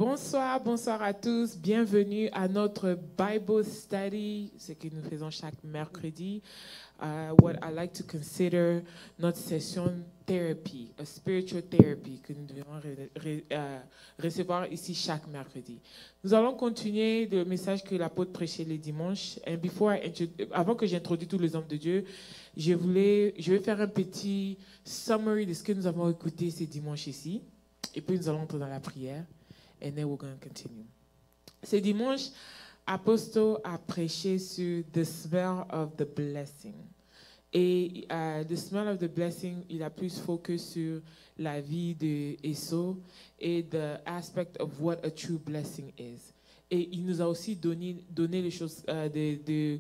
Bonsoir, bonsoir à tous. Bienvenue à notre Bible Study, ce que nous faisons chaque mercredi. What I like to consider notre session therapy, a spiritual therapy que nous devons recevoir ici chaque mercredi. Nous allons continuer le message que l'apôtre prêchait les dimanches. And avant que j'introduise tous les hommes de Dieu, je vais faire un petit summary de ce que nous avons écouté ces dimanches ici. Et puis nous allons entrer dans la prière. And then we're going to continue. Ce dimanche, Apostle a prêché sur The Smell of the Blessing. Et The Smell of the Blessing, il a plus focus sur la vie de Esau et the aspect of what a true blessing is. Et il nous a aussi donné les choses, de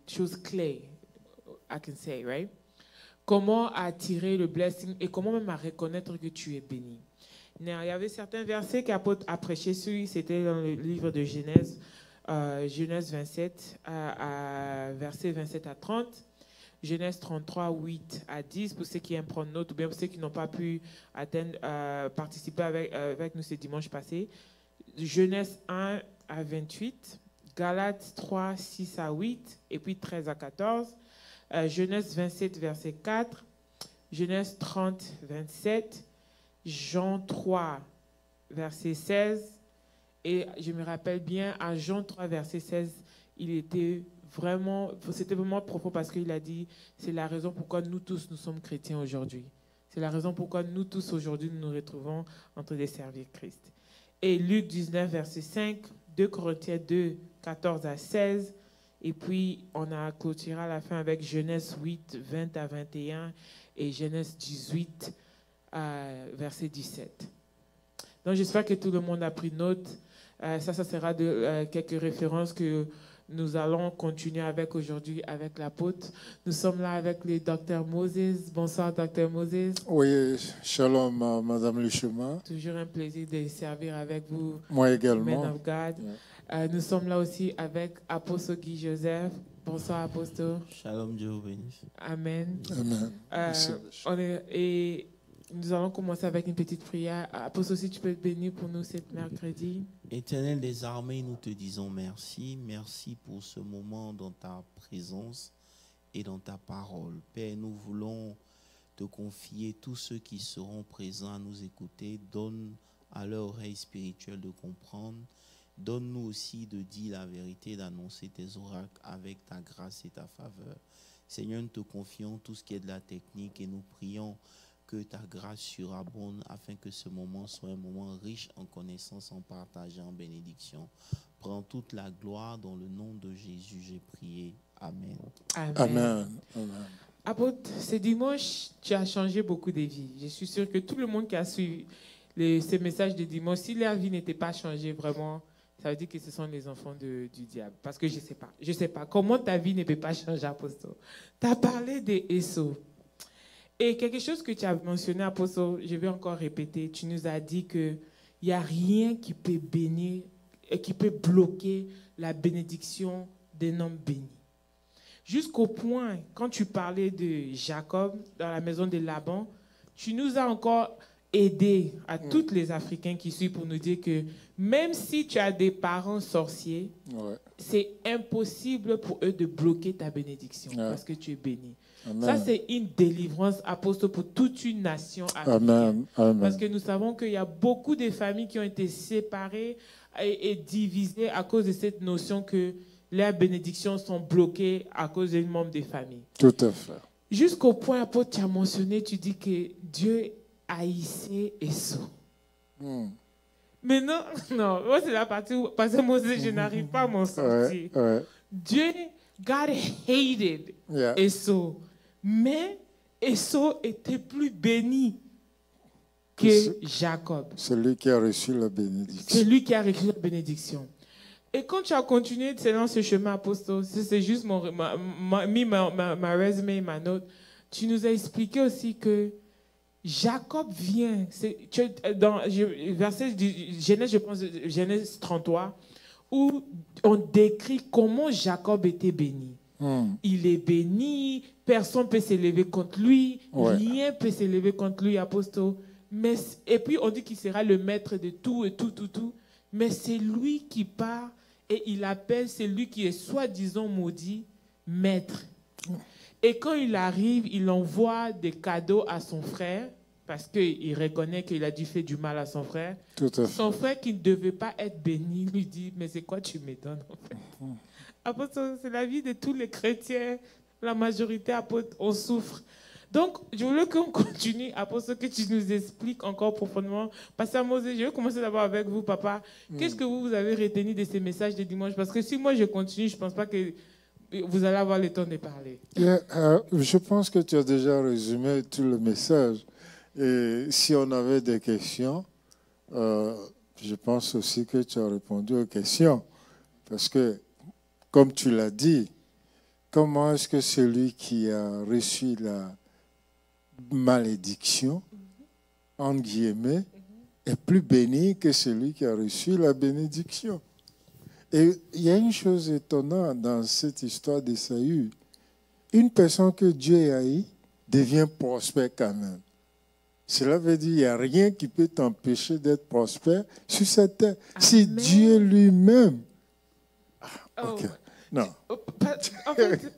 choses clés, I can say, right? Comment attirer le blessing et comment même à reconnaître que tu es béni. Il y avait certains versets qu'Apôtre a prêché sur, c'était dans le livre de Genèse, Genèse 27, versets 27 à 30, Genèse 33, 8 à 10, pour ceux qui aiment prendre note, ou bien pour ceux qui n'ont pas pu participer avec nous ce dimanche passé, Genèse 1 à 28, Galates 3, 6 à 8, et puis 13 à 14, Genèse 27, verset 4, Genèse 30, 27, Jean 3, verset 16, et je me rappelle bien, à Jean 3, verset 16, c'était vraiment profond parce qu'il a dit, c'est la raison pourquoi nous tous, nous sommes chrétiens aujourd'hui. C'est la raison pourquoi nous tous, aujourd'hui, nous nous retrouvons en train de servir Christ. Et Luc 19, verset 5, 2 Corinthiens 2, 14 à 16, et puis on a clôturé à la fin avec Genèse 8, 20 à 21, et Genèse 18, verset 17. Donc j'espère que tout le monde a pris note. Ça sera quelques références que nous allons continuer avec aujourd'hui avec l'apôtre. Nous sommes là avec le Dr Moses. Bonsoir Dr Moses. Oui, shalom Madame Luchema. Toujours un plaisir de servir avec vous. Moi également. Man of God. Yeah. Nous sommes là aussi avec Apostle Guy Joseph. Bonsoir Apostle. Shalom, Dieu vous bénisse. Amen. Amen. Et nous allons commencer avec une petite prière. Apostle, si tu peux être béni pour nous cet mercredi. Éternel des armées, nous te disons merci. Merci pour ce moment dans ta présence et dans ta parole. Père, nous voulons te confier tous ceux qui seront présents à nous écouter. Donne à leur oreille spirituelle de comprendre. Donne-nous aussi de dire la vérité, d'annoncer tes oracles avec ta grâce et ta faveur. Seigneur, nous te confions tout ce qui est de la technique et nous prions que ta grâce surabonde afin que ce moment soit un moment riche en connaissances, en partage et en bénédiction. Prends toute la gloire dans le nom de Jésus, j'ai prié. Amen. Amen. Amen. Amen. Apôtre, ce dimanche, tu as changé beaucoup de vies. Je suis sûre que tout le monde qui a suivi ces messages de dimanche, si leur vie n'était pas changée vraiment, ça veut dire que ce sont les enfants du diable. Parce que je ne sais pas. Comment ta vie ne peut pas changer, apôtre? Tu as parlé d'Esau. Et quelque chose que tu as mentionné, Apostle, je vais encore répéter, tu nous as dit qu'il n'y a rien qui peut bénir, qui peut bloquer la bénédiction d'un homme béni. Jusqu'au point, quand tu parlais de Jacob dans la maison de Laban, tu nous as encore aidé à tous les Africains qui suivent pour nous dire que même si tu as des parents sorciers, c'est impossible pour eux de bloquer ta bénédiction parce que tu es béni. Amen. Ça, c'est une délivrance, apôtre, pour toute une nation africaine. Amen. Amen. Parce que nous savons qu'il y a beaucoup de familles qui ont été séparées et divisées à cause de cette notion que leurs bénédictions sont bloquées à cause d'un membre des familles. Tout à fait. Jusqu'au point, apôtre, tu as mentionné, tu dis que Dieu haïssait Esau. Mais non, moi, c'est la partie où, parce que moi aussi, je n'arrive pas à m'en sortir. Dieu, God hated Esau. Mais Esau était plus béni que Jacob. C'est lui qui a reçu la bénédiction. C'est lui qui a reçu la bénédiction. Et quand tu as continué dans ce chemin, apôtre, c'est juste ma résumé, ma note, tu nous as expliqué aussi que Jacob vient, dans verset Genèse, je pense, Genèse 33, où on décrit comment Jacob était béni. Il est béni, personne ne peut s'élever contre lui, rien ne peut s'élever contre lui, apôtre. et puis on dit qu'il sera le maître de tout et tout, tout, tout. Mais c'est lui qui part et il appelle celui qui est soi-disant maudit maître. Et quand il arrive, il envoie des cadeaux à son frère parce qu'il reconnaît qu'il a dû faire du mal à son frère. Tout à fait. Son frère qui ne devait pas être béni lui dit, mais c'est quoi tu me donnes en fait? Apôtre, c'est la vie de tous les chrétiens. La majorité, apôtre, on souffre. Donc, je voulais qu'on continue, apôtre, que tu nous expliques encore profondément. Pasteur Moses, je vais commencer d'abord avec vous, papa. Qu'est-ce que vous avez retenu de ces messages de dimanche? Parce que si moi je continue, je ne pense pas que vous allez avoir le temps de parler. Je pense que tu as déjà résumé tout le message. Et si on avait des questions, je pense aussi que tu as répondu aux questions. Parce que, comme tu l'as dit, comment est-ce que celui qui a reçu la malédiction, entre guillemets, est plus béni que celui qui a reçu la bénédiction? Et il y a une chose étonnante dans cette histoire d'Ésaü. Une personne que Dieu haït devient prospère quand même. Cela veut dire qu'il n'y a rien qui peut t'empêcher d'être prospère sur cette terre. Amen. Si Dieu lui-même... Ok. Non. En fait,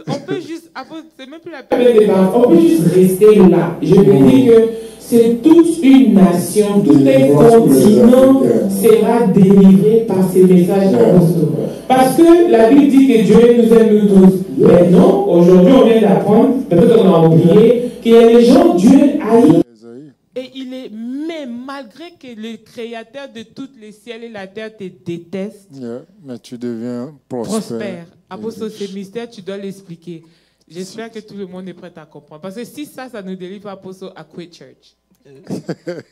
on peut juste, c'est même plus la peine de débat, on peut juste rester là. Je veux dire que c'est toute une nation, tout un continent sera délivré par ces messages apostoliques. Parce que la Bible dit que Dieu nous aime nous tous. Mais non, aujourd'hui on vient d'apprendre, peut-être qu'on a oublié, qu'il y a des gens, Dieu haït. Et il est, mais malgré que le créateur de tous les ciels et la terre te déteste, mais tu deviens prospère. Apôtre, ce mystère, tu dois l'expliquer. J'espère que tout le monde est prêt à comprendre. Parce que si ça nous délivre, apôtre, à Quit Church.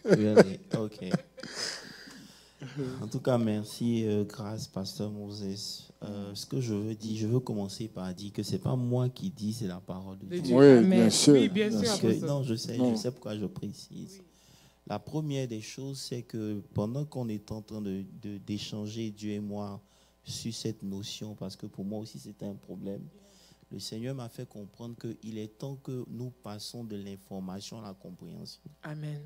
Really? OK. En tout cas, merci, grâce, pasteur Moses. Ce que je veux dire, je veux commencer par dire que ce n'est pas moi qui dis, c'est la parole de Dieu. Oui, bien sûr. Oui, bien sûr. Parce que, non, je sais pourquoi je précise. La première des choses, c'est que pendant qu'on est en train d'échanger, Dieu et moi, sur cette notion, parce que pour moi aussi c'était un problème, le Seigneur m'a fait comprendre qu'il est temps que nous passons de l'information à la compréhension. Amen.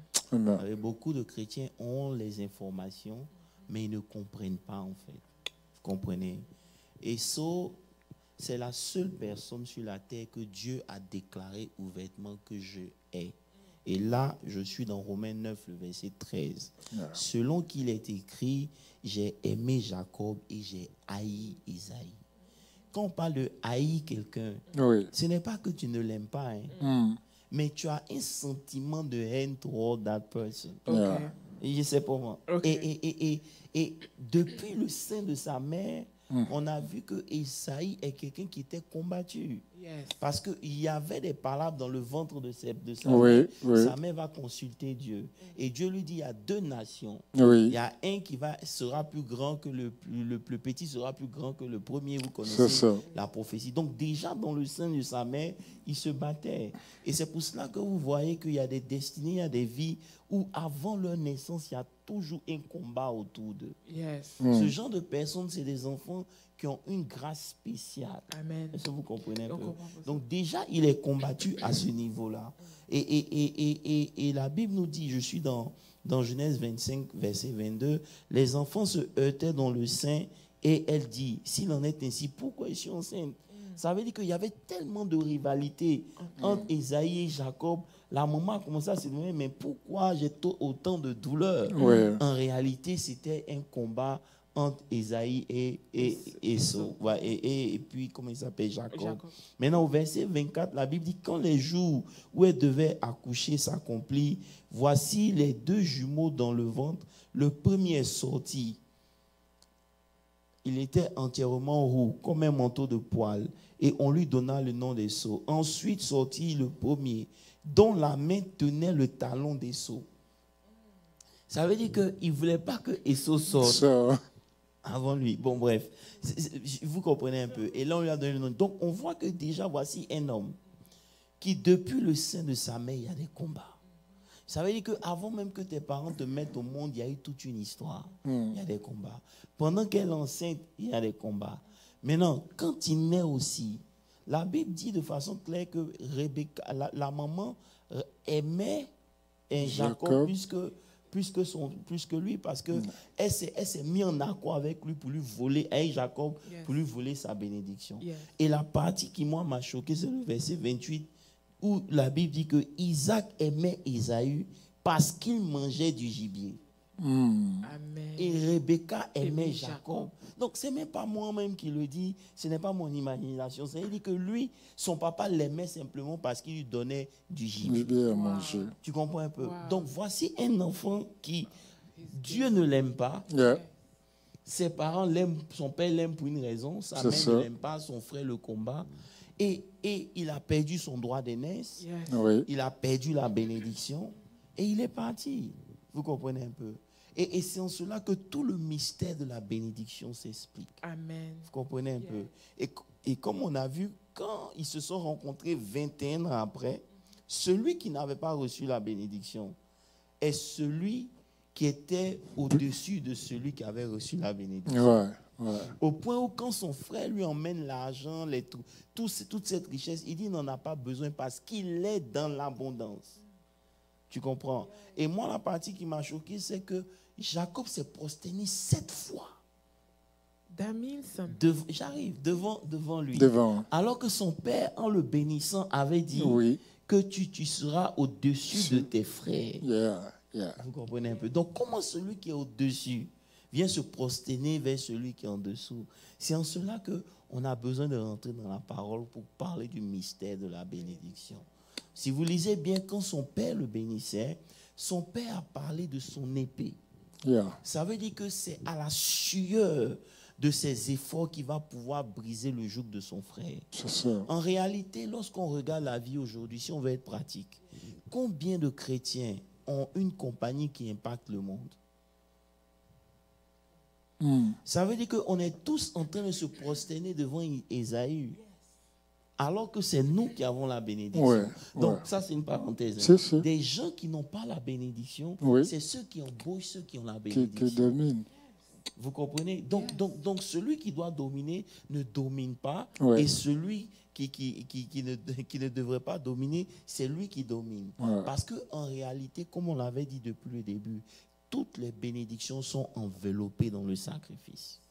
Beaucoup de chrétiens ont les informations, mais ils ne comprennent pas en fait. Vous comprenez? Et ça, c'est la seule personne sur la terre que Dieu a déclaré ouvertement que je hais. Et là, je suis dans Romains 9, le verset 13. Selon qu'il est écrit, j'ai aimé Jacob et j'ai haï Isaïe. Quand on parle de haïr quelqu'un, ce n'est pas que tu ne l'aimes pas, mais tu as un sentiment de haine toward that person. Et je sais pas moi. Et depuis le sein de sa mère, on a vu que Isaïe est quelqu'un qui était combattu. Parce qu'il y avait des palabres dans le ventre de sa mère. Sa mère va consulter Dieu. Et Dieu lui dit, il y a deux nations. Il y a un qui sera plus grand que le plus petit sera plus grand que le premier. Vous connaissez la prophétie. Donc déjà dans le sein de sa mère, il se battait. Et c'est pour cela que vous voyez qu'il y a des destinées, il y a des vies où avant leur naissance, il y a toujours un combat autour d'eux. Ce genre de personnes, c'est des enfants qui ont une grâce spéciale. Amen. Est-ce que vous comprenez un peu? Donc déjà, il est combattu à ce niveau-là. Et la Bible nous dit, je suis dans Genèse 25, verset 22, les enfants se heurtaient dans le sein et elle dit, s'il en est ainsi, pourquoi je suis enceinte? Ça veut dire qu'il y avait tellement de rivalité entre Esaïe et Jacob. La maman a commencé à se demander, mais pourquoi j'ai autant de douleur? En réalité, c'était un combat entre Esaïe et Esau. Et puis, comment il s'appelle? Jacob. Maintenant, au verset 24, la Bible dit, quand les jours où elle devait accoucher s'accomplissent, voici les deux jumeaux dans le ventre. Le premier est sorti. Il était entièrement roux, comme un manteau de poil, et on lui donna le nom d'Esau. Ensuite sortit le premier, dont la main tenait le talon d'Esau. Ça veut dire qu'il ne voulait pas que Esau sorte avant lui. Bon, bref, vous comprenez un peu. Et là, on lui a donné le nom. Donc, on voit que déjà, voici un homme qui, depuis le sein de sa mère, il y a des combats. Ça veut dire qu'avant même que tes parents te mettent au monde, il y a eu toute une histoire. Il y a des combats. Pendant qu'elle est enceinte, il y a des combats. Maintenant, quand il naît aussi, la Bible dit de façon claire que Rebecca, la maman, aimait Jacob plus que lui, parce que elle s'est mise en accord avec lui pour lui voler, avec Jacob, pour lui voler sa bénédiction. Et la partie qui moi m'a choqué, c'est le verset 28, où la Bible dit que Isaac aimait Ésaü parce qu'il mangeait du gibier. Amen. Et Rebecca aimait Jacob. Donc, ce n'est même pas moi-même qui le dis, ce n'est pas mon imagination. C'est-à-dire que lui, son papa l'aimait simplement parce qu'il lui donnait du gibier à manger. Tu comprends un peu? Donc, voici un enfant qui, Dieu ne l'aime pas. Ses parents l'aiment, son père l'aime pour une raison, sa mère ne l'aime pas, son frère le combat. Et il a perdu son droit d'aînesse, il a perdu la bénédiction et il est parti. Vous comprenez un peu? Et c'est en cela que tout le mystère de la bénédiction s'explique. Amen. Vous comprenez un peu? Et comme on a vu, quand ils se sont rencontrés 21 ans après, celui qui n'avait pas reçu la bénédiction est celui qui était au-dessus de celui qui avait reçu la bénédiction. Au point où quand son frère lui emmène l'argent, toute cette richesse, il dit qu'il n'en a pas besoin parce qu'il est dans l'abondance. Tu comprends? Et moi, la partie qui m'a choqué, c'est que Jacob s'est prosterné 7 fois. J'arrive devant lui. Alors que son père, en le bénissant, avait dit que tu seras au-dessus de tes frères. Vous comprenez un peu? Donc, comment celui qui est au-dessus vient se prosterner vers celui qui est en dessous? C'est en cela qu'on a besoin de rentrer dans la parole pour parler du mystère de la bénédiction. Si vous lisez bien, quand son père le bénissait, son père a parlé de son épée. Ça veut dire que c'est à la sueur de ses efforts qu'il va pouvoir briser le joug de son frère. En réalité, lorsqu'on regarde la vie aujourd'hui, si on veut être pratique, combien de chrétiens ont une compagnie qui impacte le monde? Ça veut dire qu'on est tous en train de se prosterner devant Ésaü, alors que c'est nous qui avons la bénédiction. Donc, ça, c'est une parenthèse. Des gens qui n'ont pas la bénédiction, c'est ceux qui embauchent ceux qui ont la bénédiction. Qui dominent. Vous comprenez? Donc, celui qui doit dominer ne domine pas, et celui qui ne devrait pas dominer, c'est lui qui domine. Parce qu'en réalité, comme on l'avait dit depuis le début, toutes les bénédictions sont enveloppées dans le sacrifice.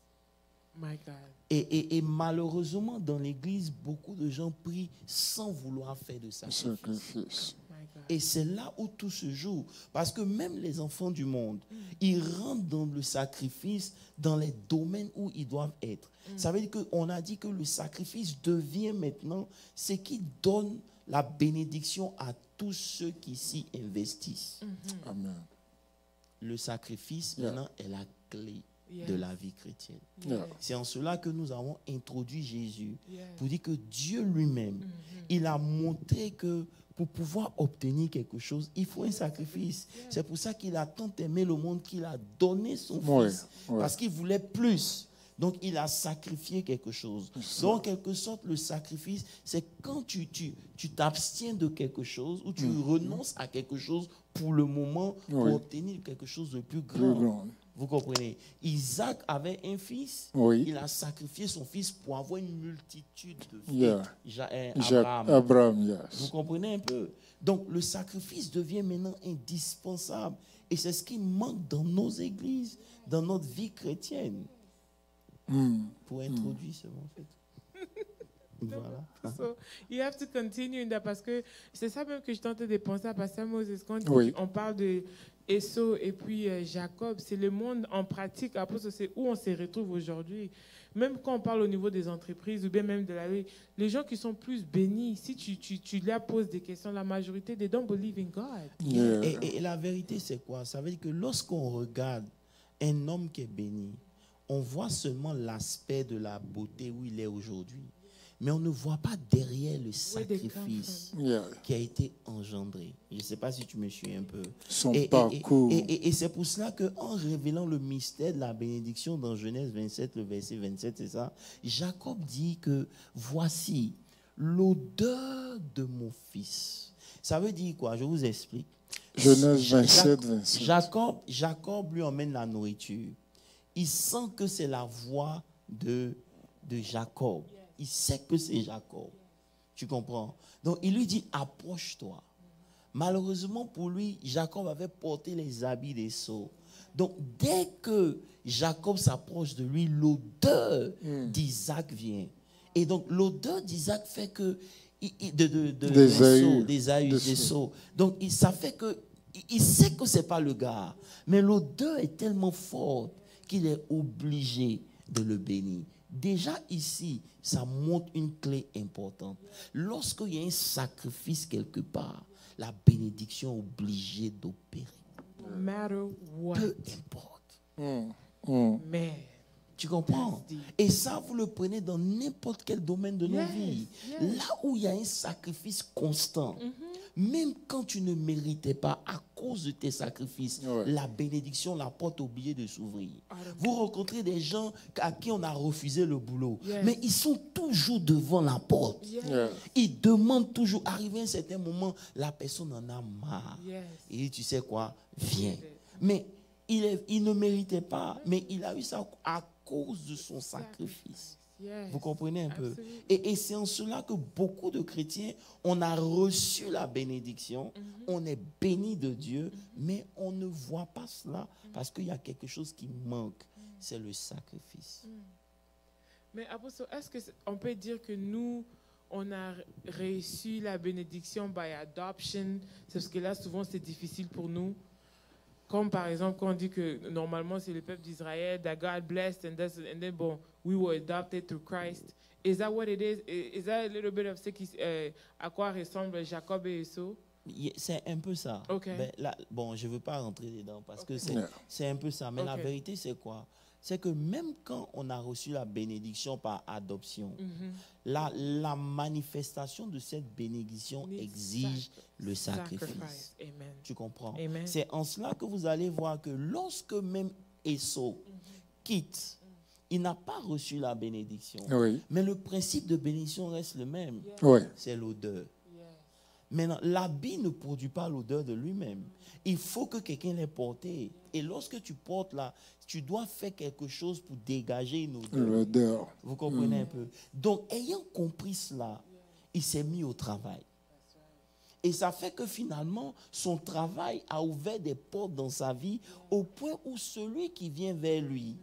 My God. Et malheureusement, dans l'église, beaucoup de gens prient sans vouloir faire de sacrifice. Et c'est là où tout se joue. Parce que même les enfants du monde, ils rentrent dans le sacrifice dans les domaines où ils doivent être. Ça veut dire qu'on a dit que le sacrifice devient maintenant ce qui donne la bénédiction à tous ceux qui s'y investissent. Amen. Le sacrifice, maintenant, est la clé de la vie chrétienne. C'est en cela que nous avons introduit Jésus pour dire que Dieu lui-même, il a montré que pour pouvoir obtenir quelque chose, il faut un sacrifice. C'est pour ça qu'il a tant aimé le monde qu'il a donné son fils. Parce qu'il voulait plus. Donc, il a sacrifié quelque chose. Donc, en quelque sorte, le sacrifice, c'est quand tu t'abstiens de quelque chose ou tu renonces à quelque chose pour le moment pour obtenir quelque chose de plus grand. Vous comprenez? Isaac avait un fils. Il a sacrifié son fils pour avoir une multitude de fils. Abraham. Vous comprenez un peu? Donc, le sacrifice devient maintenant indispensable. Et c'est ce qui manque dans nos églises, dans notre vie chrétienne. Pour introduire ce en fait. Voilà. So, you have to continue in that, parce que c'est ça même que je tentais de penser à Pasteur Moses quand on parle de Esau et puis Jacob. C'est le monde en pratique. Après, c'est où on se retrouve aujourd'hui. Même quand on parle au niveau des entreprises ou bien même de la vie, les gens qui sont plus bénis, si tu leur poses des questions, la majorité, they don't believe in God. Et la vérité, c'est quoi? Ça veut dire que lorsqu'on regarde un homme qui est béni, on voit seulement l'aspect de la beauté où il est aujourd'hui. Mais on ne voit pas derrière le sacrifice qui a été engendré. Je ne sais pas si tu me suis un peu. Son parcours. Et c'est pour cela qu'en révélant le mystère de la bénédiction dans Genèse 27, le verset 27, c'est ça, Jacob dit que voici l'odeur de mon fils. Ça veut dire quoi? Je vous explique. Genèse 27, 27. Jacob lui emmène la nourriture. Il sent que c'est la voix de Jacob. Il sait que c'est Jacob. Tu comprends? Donc, il lui dit, approche-toi, Malheureusement pour lui, Jacob avait porté les habits d'Ésaü. Donc, dès que Jacob s'approche de lui, l'odeur d'Isaac vient. Et donc, l'odeur d'Isaac fait que... d'Ésaü. Donc, ça fait que... Il sait que ce n'est pas le gars. Mais l'odeur est tellement forte qu'il est obligé de le bénir. Déjà ici, ça montre une clé importante. Lorsqu'il y a un sacrifice quelque part, la bénédiction est obligée d'opérer. No matter what. Peu importe. Man. Tu comprends? Et ça, vous le prenez dans n'importe quel domaine de nos vies. Là où il y a un sacrifice constant, même quand tu ne méritais pas, à cause de tes sacrifices, la bénédiction, la porte est obligée de s'ouvrir. Vous rencontrez des gens à qui on a refusé le boulot, mais ils sont toujours devant la porte. Ils demandent toujours, arrivé à un certain moment, la personne en a marre. Et dit, tu sais quoi, viens. Mais il ne méritait pas, mais il a eu ça à cause de son sacrifice. Vous comprenez un peu? Et c'est en cela que beaucoup de chrétiens, on a reçu la bénédiction, on est béni de Dieu, mais on ne voit pas cela parce qu'il y a quelque chose qui manque, c'est le sacrifice. Mais Apostle, est-ce qu'on peut dire que nous, on a reçu la bénédiction by adoption? C'est parce que là, souvent, c'est difficile pour nous. Comme par exemple, quand on dit que normalement c'est le peuple d'Israël, that God blessed, and then bon, we were adopted through Christ. Is that what it is? Is that a little bit of ce qui, à quoi ressemblent Jacob et Esau? C'est un peu ça. Okay. Ben, là, bon, je ne veux pas rentrer dedans parce que c'est un peu ça. Mais la vérité, c'est quoi? C'est que même quand on a reçu la bénédiction par adoption, la manifestation de cette bénédiction exige le sacrifice. Amen. Tu comprends? Amen. C'est en cela que vous allez voir que lorsque même Esau quitte, il n'a pas reçu la bénédiction. Mais le principe de bénédiction reste le même. C'est l'odeur. Maintenant, l'habit ne produit pas l'odeur de lui-même. Il faut que quelqu'un l'ait porté. Et lorsque tu portes là, tu dois faire quelque chose pour dégager une odeur. Vous comprenez un peu? Donc, ayant compris cela, il s'est mis au travail. Et ça fait que finalement, son travail a ouvert des portes dans sa vie au point où celui qui vient vers lui,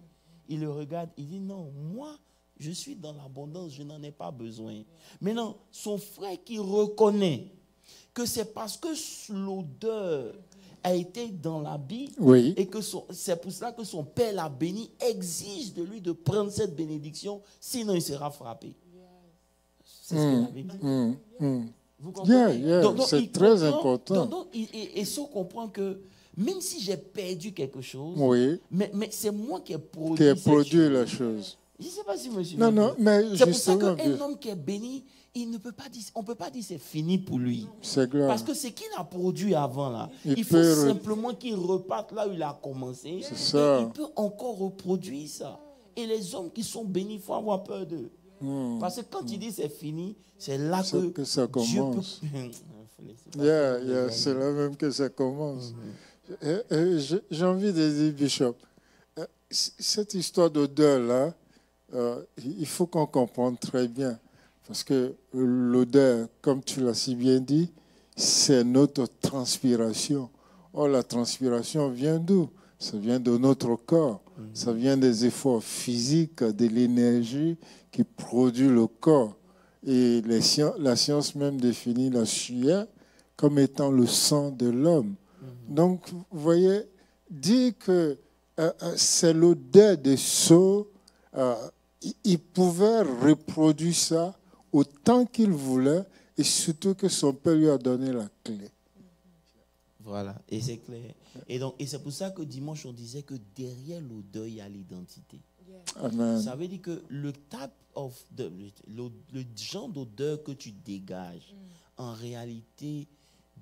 il le regarde, il dit non, moi, je suis dans l'abondance, je n'en ai pas besoin. Maintenant, son frère qui reconnaît que c'est parce que l'odeur a été dans l'habit et que c'est pour cela que son père l'a béni, exige de lui de prendre cette bénédiction, sinon il sera frappé. C'est ce que la Bible dit. Vous comprenez? Donc, c'est très important. Donc, Esau comprend que même si j'ai perdu quelque chose, mais c'est moi qui ai produit la chose. Je ne sais pas si monsieur. Non, mais c'est pour ça qu'un homme qui est béni, on ne peut pas dire c'est fini pour lui. C'est clair. Parce que ce qu'il a produit avant, là, il faut simplement qu'il reparte là où il a commencé. C'est ça. Et il peut encore reproduire ça. Et les hommes qui sont bénis, il faut avoir peur d'eux. Parce que quand il dit c'est fini, c'est là que ça commence. C'est là même que ça commence. J'ai envie de dire, Bishop, cette histoire d'odeur-là, il faut qu'on comprenne très bien. Parce que l'odeur, comme tu l'as si bien dit, c'est notre transpiration. Or, la transpiration vient d'où? Ça vient de notre corps. Ça vient des efforts physiques, de l'énergie qui produit le corps. Et la science même définit la sueur comme étant le sang de l'homme. Donc, vous voyez, dire que c'est l'odeur des seaux, il pouvait reproduire ça autant qu'il voulait, et surtout que son père lui a donné la clé. Voilà, et c'est clair. Et c'est pour ça que dimanche, on disait que derrière l'odeur, il y a l'identité. Amen. Ça veut dire que le genre d'odeur que tu dégages, en réalité,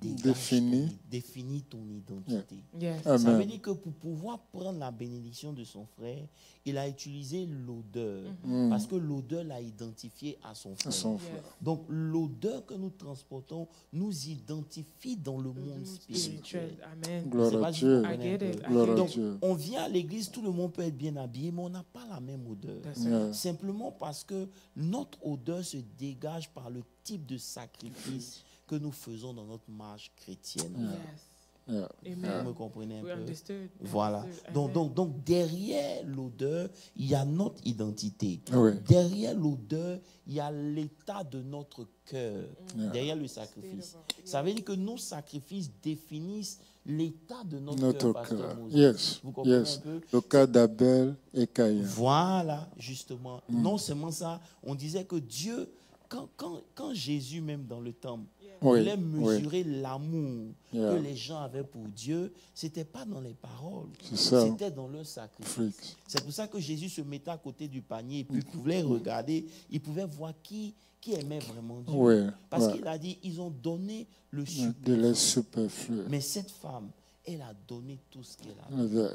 définit ton identité. Ça veut dire que pour pouvoir prendre la bénédiction de son frère, il a utilisé l'odeur, parce que l'odeur l'a identifié à son frère. Donc l'odeur que nous transportons nous identifie dans le monde spirituel. Amen. Gloire à Dieu. Donc on vient à l'église, tout le monde peut être bien habillé, mais on n'a pas la même odeur. Simplement parce que notre odeur se dégage par le type de sacrifice que nous faisons dans notre marche chrétienne. Yes. Yeah. Vous Amen. me comprenez un We peu? understood. Voilà. Understood. Donc, derrière l'odeur, il y a notre identité. Oui. Derrière l'odeur, il y a l'état de notre cœur. Yeah. Derrière le sacrifice. Ça veut dire que nos sacrifices définissent l'état de notre Notre cœur, Pasteur cœur. Moses. Yes. Vous comprenez Yes. un peu? Le cas d'Abel et Caïn. Voilà, justement. Non seulement ça, on disait que Dieu, quand Jésus, même dans le temple, Oui. voulait Oui. mesurer l'amour Yeah. que les gens avaient pour Dieu, ce n'était pas dans les paroles, C'est ça. c'était dans leur sacrifice. Fric. C'est pour ça que Jésus se mettait à côté du panier et puis il pouvait regarder, il pouvait voir qui aimait vraiment Dieu. Oui. Parce Ouais. qu'il a dit, ils ont donné le De superflu. lait superflu. Mais cette femme, elle a donné tout ce qu'elle avait. Yeah.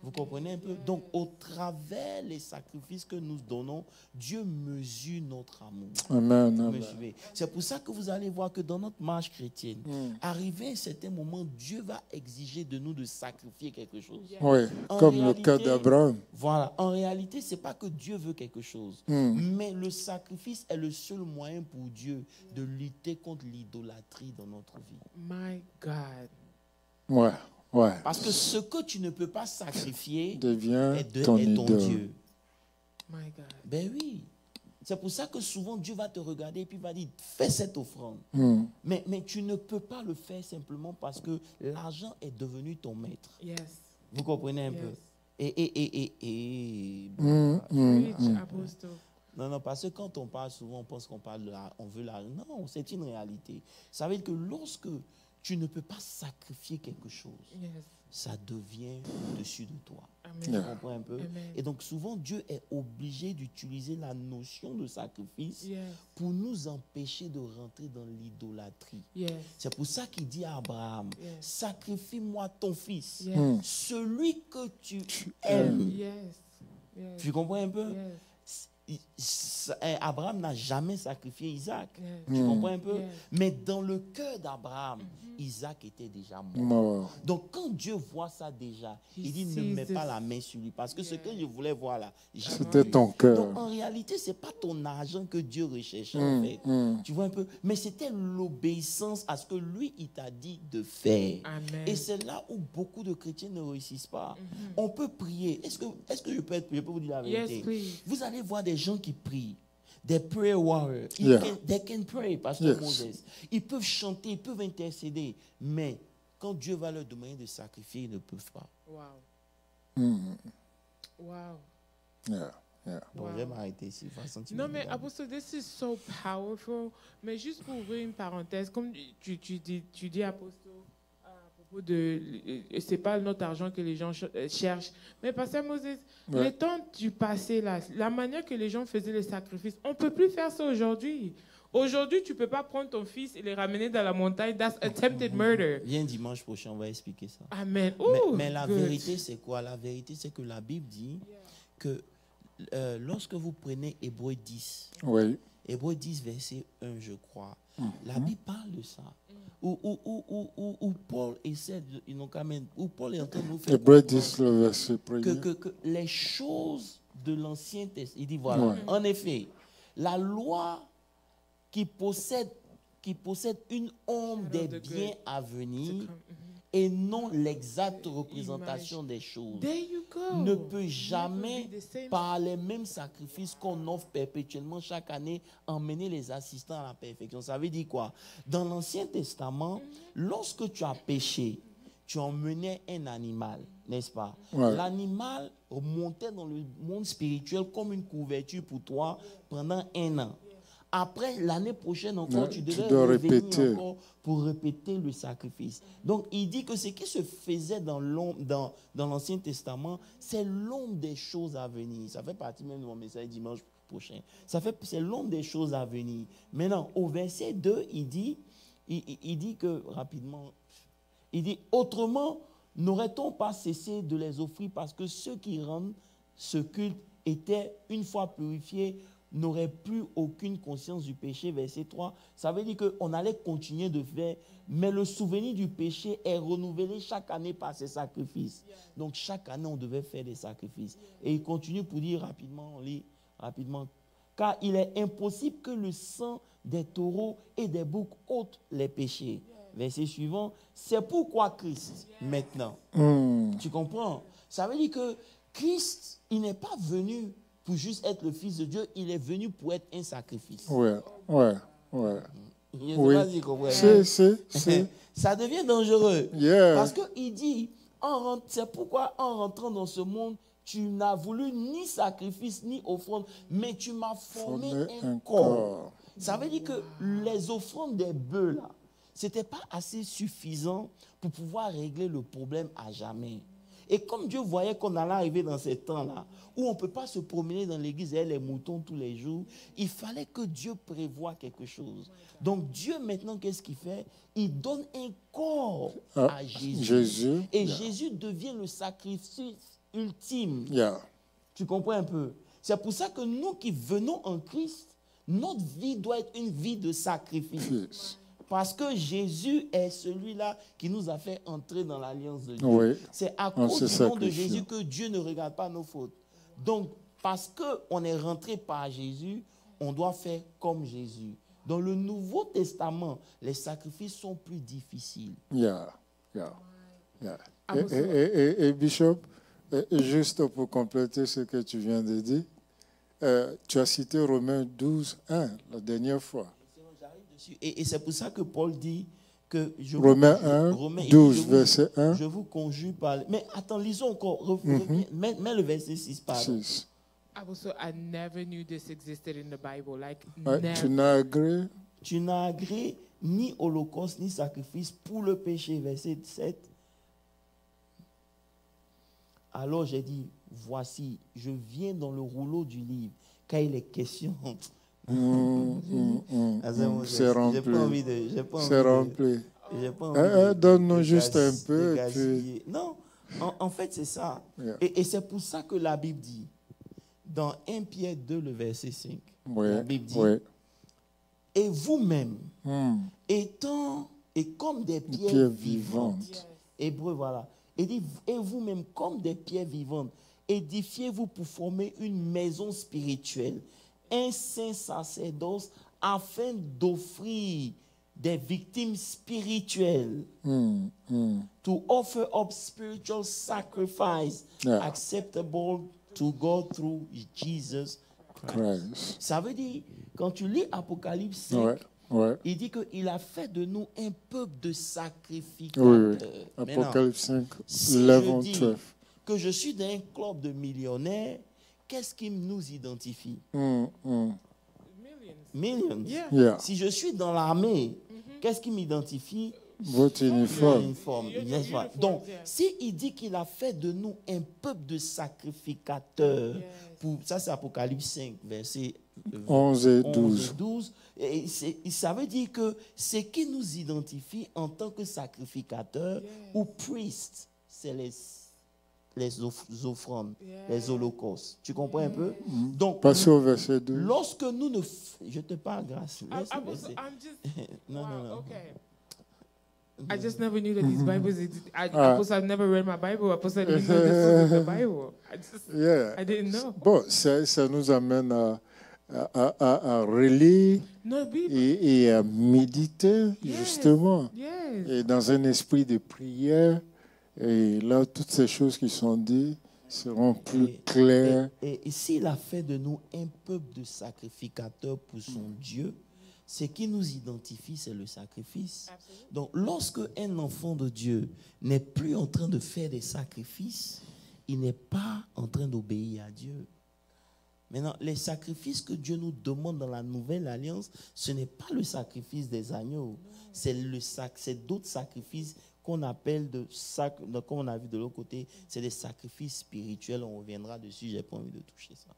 Vous comprenez un peu? Donc, au travers les sacrifices que nous donnons, Dieu mesure notre amour. Amen. Vous me Amen. suivez? C'est pour ça que vous allez voir que dans notre marche chrétienne, arrivé à un certain moment, Dieu va exiger de nous de sacrifier quelque chose. Oui. En Comme le réalité, cas d'Abraham. Voilà. En réalité, ce n'est pas que Dieu veut quelque chose, mais le sacrifice est le seul moyen pour Dieu de lutter contre l'idolâtrie dans notre vie. My God. Ouais. Ouais. Parce que ce que tu ne peux pas sacrifier Devient est ton ton idole. Dieu. My God. Ben oui. C'est pour ça que souvent Dieu va te regarder et puis va dire, fais cette offrande. Mais tu ne peux pas le faire simplement parce que l'argent est devenu ton maître. Yes. Vous comprenez un Yes. peu? Et Preach, Apostle. non, parce que quand on parle souvent, on pense qu'on parle on veut l'argent. Non, c'est une réalité. Ça veut dire que lorsque tu ne peux pas sacrifier quelque chose, Yes. ça devient au-dessus de toi. Amen. Tu Yeah. comprends un peu? Amen. Et donc souvent, Dieu est obligé d'utiliser la notion de sacrifice Yes. pour nous empêcher de rentrer dans l'idolâtrie. Yes. C'est pour ça qu'il dit à Abraham, Yes. sacrifie-moi ton fils, Yes. celui que tu aimes. Yes. Yes. Tu comprends un peu? Yes. Abraham n'a jamais sacrifié Isaac. Yes. Tu comprends un peu? Yes. Mais dans le cœur d'Abraham, Isaac était déjà mort. Mort. Donc quand Dieu voit ça déjà, il dit ne sees mets pas this. la main sur lui. Parce que ce que je voulais voir là, j'ai C'était vu. ton cœur. Donc en réalité, ce n'est pas ton argent que Dieu recherchait en fait. Tu vois un peu? Mais c'était l'obéissance à ce que lui, il t'a dit de faire. Amen. Et c'est là où beaucoup de chrétiens ne réussissent pas. On peut prier. Est-ce que je peux vous dire la vérité? Yes, please. Vous allez voir des gens qui prient. Des prayer warriors. Yeah. They can pray, Pasteur Yes. Moses. Ils peuvent chanter, ils peuvent intercéder. Mais quand Dieu va leur demander de sacrifier, ils ne peuvent pas. Wow. Wow. Yeah. Yeah. Bon, Wow. je vais m'arrêter ici. Non, mais Apostle, this is so powerful. Mais juste pour ouvrir une parenthèse, comme tu dis, Apostle, à propos de. C'est pas notre argent que les gens cherchent. Mais Pasteur Moses, Ouais. les temps du passé, là, la manière que les gens faisaient les sacrifices, on ne peut plus faire ça aujourd'hui. Aujourd'hui, tu ne peux pas prendre ton fils et le ramener dans la montagne. That's attempted murder. Viens dimanche prochain, on va expliquer ça. Amen. Mais, Ooh, mais la good. vérité, c'est quoi? La vérité, c'est que la Bible dit que lorsque vous prenez Hébreux 10, Oui. Hébreux 10, verset 1, je crois, la Bible parle de ça. Où Paul essaie où Paul est en train de nous faire Hébreux comprendre 10, le verset premier. que les choses de l'Ancien Testament, il dit voilà, Ouais. en effet, la loi qui possède une ombre des Shadow of the biens good. à venir To come. et non l'exacte représentation des choses, There you go. ne peut Never jamais, be the same. par les mêmes sacrifices qu'on offre perpétuellement chaque année, emmener les assistants à la perfection. Ça veut dire quoi? Dans l'Ancien Testament, lorsque tu as péché, tu emmenais un animal, n'est-ce pas? Ouais. L'animal montait dans le monde spirituel comme une couverture pour toi pendant 1 an. Après, l'année prochaine encore, Ouais, tu tu devais dois revenir répéter. encore pour répéter le sacrifice. Donc, il dit que ce qui se faisait dans l'Ancien Testament, c'est l'ombre des choses à venir. Ça fait partie même de mon message dimanche prochain. C'est l'ombre des choses à venir. Maintenant, au verset 2, il dit que, rapidement, il dit, autrement, n'aurait-on pas cessé de les offrir parce que ceux qui rendent ce culte étaient, une fois purifiés, n'aurait plus aucune conscience du péché, verset 3. Ça veut dire qu'on allait continuer de faire, mais le souvenir du péché est renouvelé chaque année par ces sacrifices. Donc chaque année, on devait faire des sacrifices. Et il continue pour dire rapidement, on lit rapidement, car il est impossible que le sang des taureaux et des boucs ôte les péchés. Verset suivant, c'est pourquoi Christ, maintenant. Tu comprends? Ça veut dire que Christ, il n'est pas venu pour juste être le Fils de Dieu, il est venu pour être un sacrifice. Ouais. Je ne sais Oui. pas si vous comprenez. C'est. Ça devient dangereux. Yeah. Parce qu'il dit, c'est pourquoi en rentrant dans ce monde, tu n'as voulu ni sacrifice ni offrande, mais tu m'as formé un corps. Ça veut dire que les offrandes des bœufs, là, ce n'était pas assez suffisant pour pouvoir régler le problème à jamais. Et comme Dieu voyait qu'on allait arriver dans ces temps-là, où on ne peut pas se promener dans l'église et les moutons tous les jours, il fallait que Dieu prévoie quelque chose. Donc Dieu, maintenant, qu'est-ce qu'il fait? Il donne un corps à Jésus. Et Jésus devient le sacrifice ultime. Tu comprends un peu? C'est pour ça que nous qui venons en Christ, notre vie doit être une vie de sacrifice. Parce que Jésus est celui-là qui nous a fait entrer dans l'alliance de Dieu. Oui. C'est à cause du nom de Jésus que Dieu ne regarde pas nos fautes. Donc, parce qu'on est rentré par Jésus, on doit faire comme Jésus. Dans le Nouveau Testament, les sacrifices sont plus difficiles. Et Bishop, juste pour compléter ce que tu viens de dire, tu as cité Romains 12, 1 la dernière fois. Et c'est pour ça que Paul dit que Romains 1, 12, verset 1. Je vous conjure par... Mais attends, lisons encore. Mets le verset 6, pardon. 6. Also, I never knew this existed in the Bible. Like, Tu n'as agréé ni holocauste ni sacrifice pour le péché. Verset 7. Alors j'ai dit, voici, je viens dans le rouleau du livre, car il est question... C'est rempli. C'est rempli. Donne-nous juste un peu. Puis... Non, en fait, c'est ça. Et c'est pour ça que la Bible dit, dans 1 Pierre 2, le verset 5, la Bible dit, et vous-même, étant et comme des pierres vivantes. Hébreu, voilà. Et dit, et vous-même, comme des pierres vivantes, édifiez-vous pour former une maison spirituelle, un saint sacerdoce, afin d'offrir des victimes spirituelles. To offer up spiritual sacrifice acceptable to God through Jesus Christ. Ça veut dire, quand tu lis Apocalypse 5, il dit qu'il a fait de nous un peuple de sacrificateurs. Apocalypse 5, si je dis que je suis dans un club de millionnaires, qu'est-ce qui nous identifie? Millions. Si je suis dans l'armée, qu'est-ce qui m'identifie? Votre uniforme. Donc, s'il dit qu'il a fait de nous un peuple de sacrificateurs, ça c'est Apocalypse 5, verset 11 et 12. Et ça veut dire que ce qui nous identifie en tant que sacrificateurs ou priests, c'est les offrandes, les holocaustes. Tu comprends un peu? Donc, passez au verset 12. Lorsque nous ne... Je te parle grâce. Non. I just never knew that these Bibles existed. I've never read my Bible. I didn't know this was in the Bible. I didn't know. Bon, ça nous amène à relire et à méditer, justement. Et dans un esprit de prière. Et là, toutes ces choses qui sont dites seront plus claires. Et s'il a fait de nous un peuple de sacrificateurs pour son Dieu, ce qui nous identifie, c'est le sacrifice. Absolument. Donc, lorsque un enfant de Dieu n'est plus en train de faire des sacrifices, il n'est pas en train d'obéir à Dieu. Maintenant, les sacrifices que Dieu nous demande dans la nouvelle alliance, ce n'est pas le sacrifice des agneaux, c'est d'autres sacrifices qu'on appelle comme on a vu de l'autre côté, c'est des sacrifices spirituels. On reviendra dessus, je n'ai pas envie de toucher ça.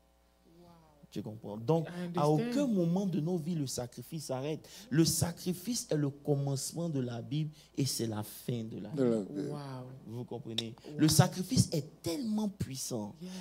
Wow. Tu comprends? Donc, à aucun moment de nos vies, le sacrifice s'arrête. Le sacrifice est le commencement de la Bible et c'est la fin de la Bible. Wow. Vous comprenez? Wow. Le sacrifice est tellement puissant. Yes.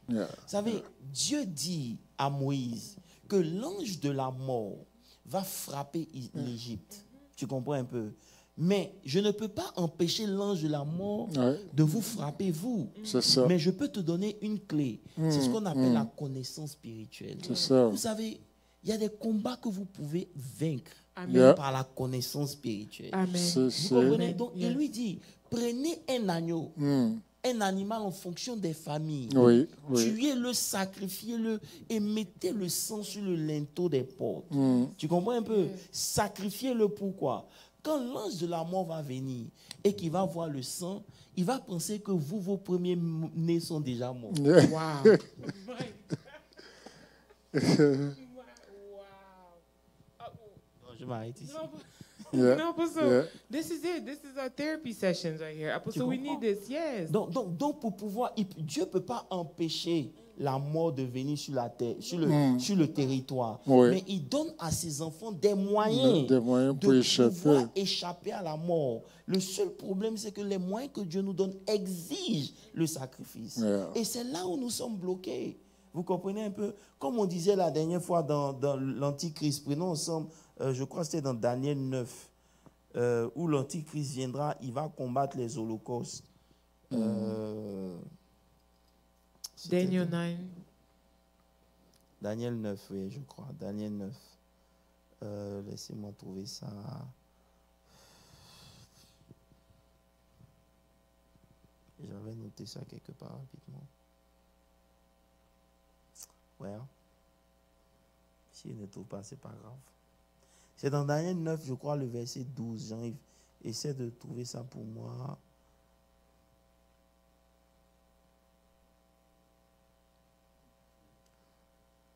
Vous savez, Dieu dit à Moïse que l'ange de la mort va frapper l'Égypte. Tu comprends un peu? Mais je ne peux pas empêcher l'ange de la mort Ouais. de vous frapper, vous. C'est ça. Mais je peux te donner une clé. C'est ce qu'on appelle la connaissance spirituelle. C'est ça. Vous savez, il y a des combats que vous pouvez vaincre Amen. Yeah. par la connaissance spirituelle. Amen. C'est- Vous comprenez? Amen. Donc, Yes. il lui dit, prenez un agneau, un animal en fonction des familles. Oui, oui. Tuez-le, sacrifiez-le et mettez le sang sur le linteau des portes. Mm. Tu comprends un peu? Sacrifiez-le pourquoi? Quand l'ange de la mort va venir et qu'il va voir le sang, il va penser que vous, vos premiers-nés sont déjà morts. Yeah. Wow. Non, je m'arrête ici. Yeah. No, Apostle, Yeah. this is it. This is our therapy sessions right here. Apostle, we comprends? need this. Yes. Donc pour pouvoir, Dieu ne peut pas empêcher la mort de venir sur la terre, sur le territoire. Oui. Mais il donne à ses enfants des moyens, Des moyens pour de échapper. pouvoir échapper à la mort. Le seul problème, c'est que les moyens que Dieu nous donne exigent le sacrifice. Yeah. Et c'est là où nous sommes bloqués. Vous comprenez un peu? Comme on disait la dernière fois dans l'Antichrist, prenons ensemble, je crois que c'était dans Daniel 9, où l'Antichrist viendra, il va combattre les holocaustes. C'était Daniel 9. Daniel 9, oui, je crois. Daniel 9. Laissez-moi trouver ça. J'avais noté ça quelque part rapidement. Ouais. Hein. Si je ne trouve pas, c'est pas grave. C'est dans Daniel 9, je crois, le verset 12. Jean-Yves, essaie de trouver ça pour moi.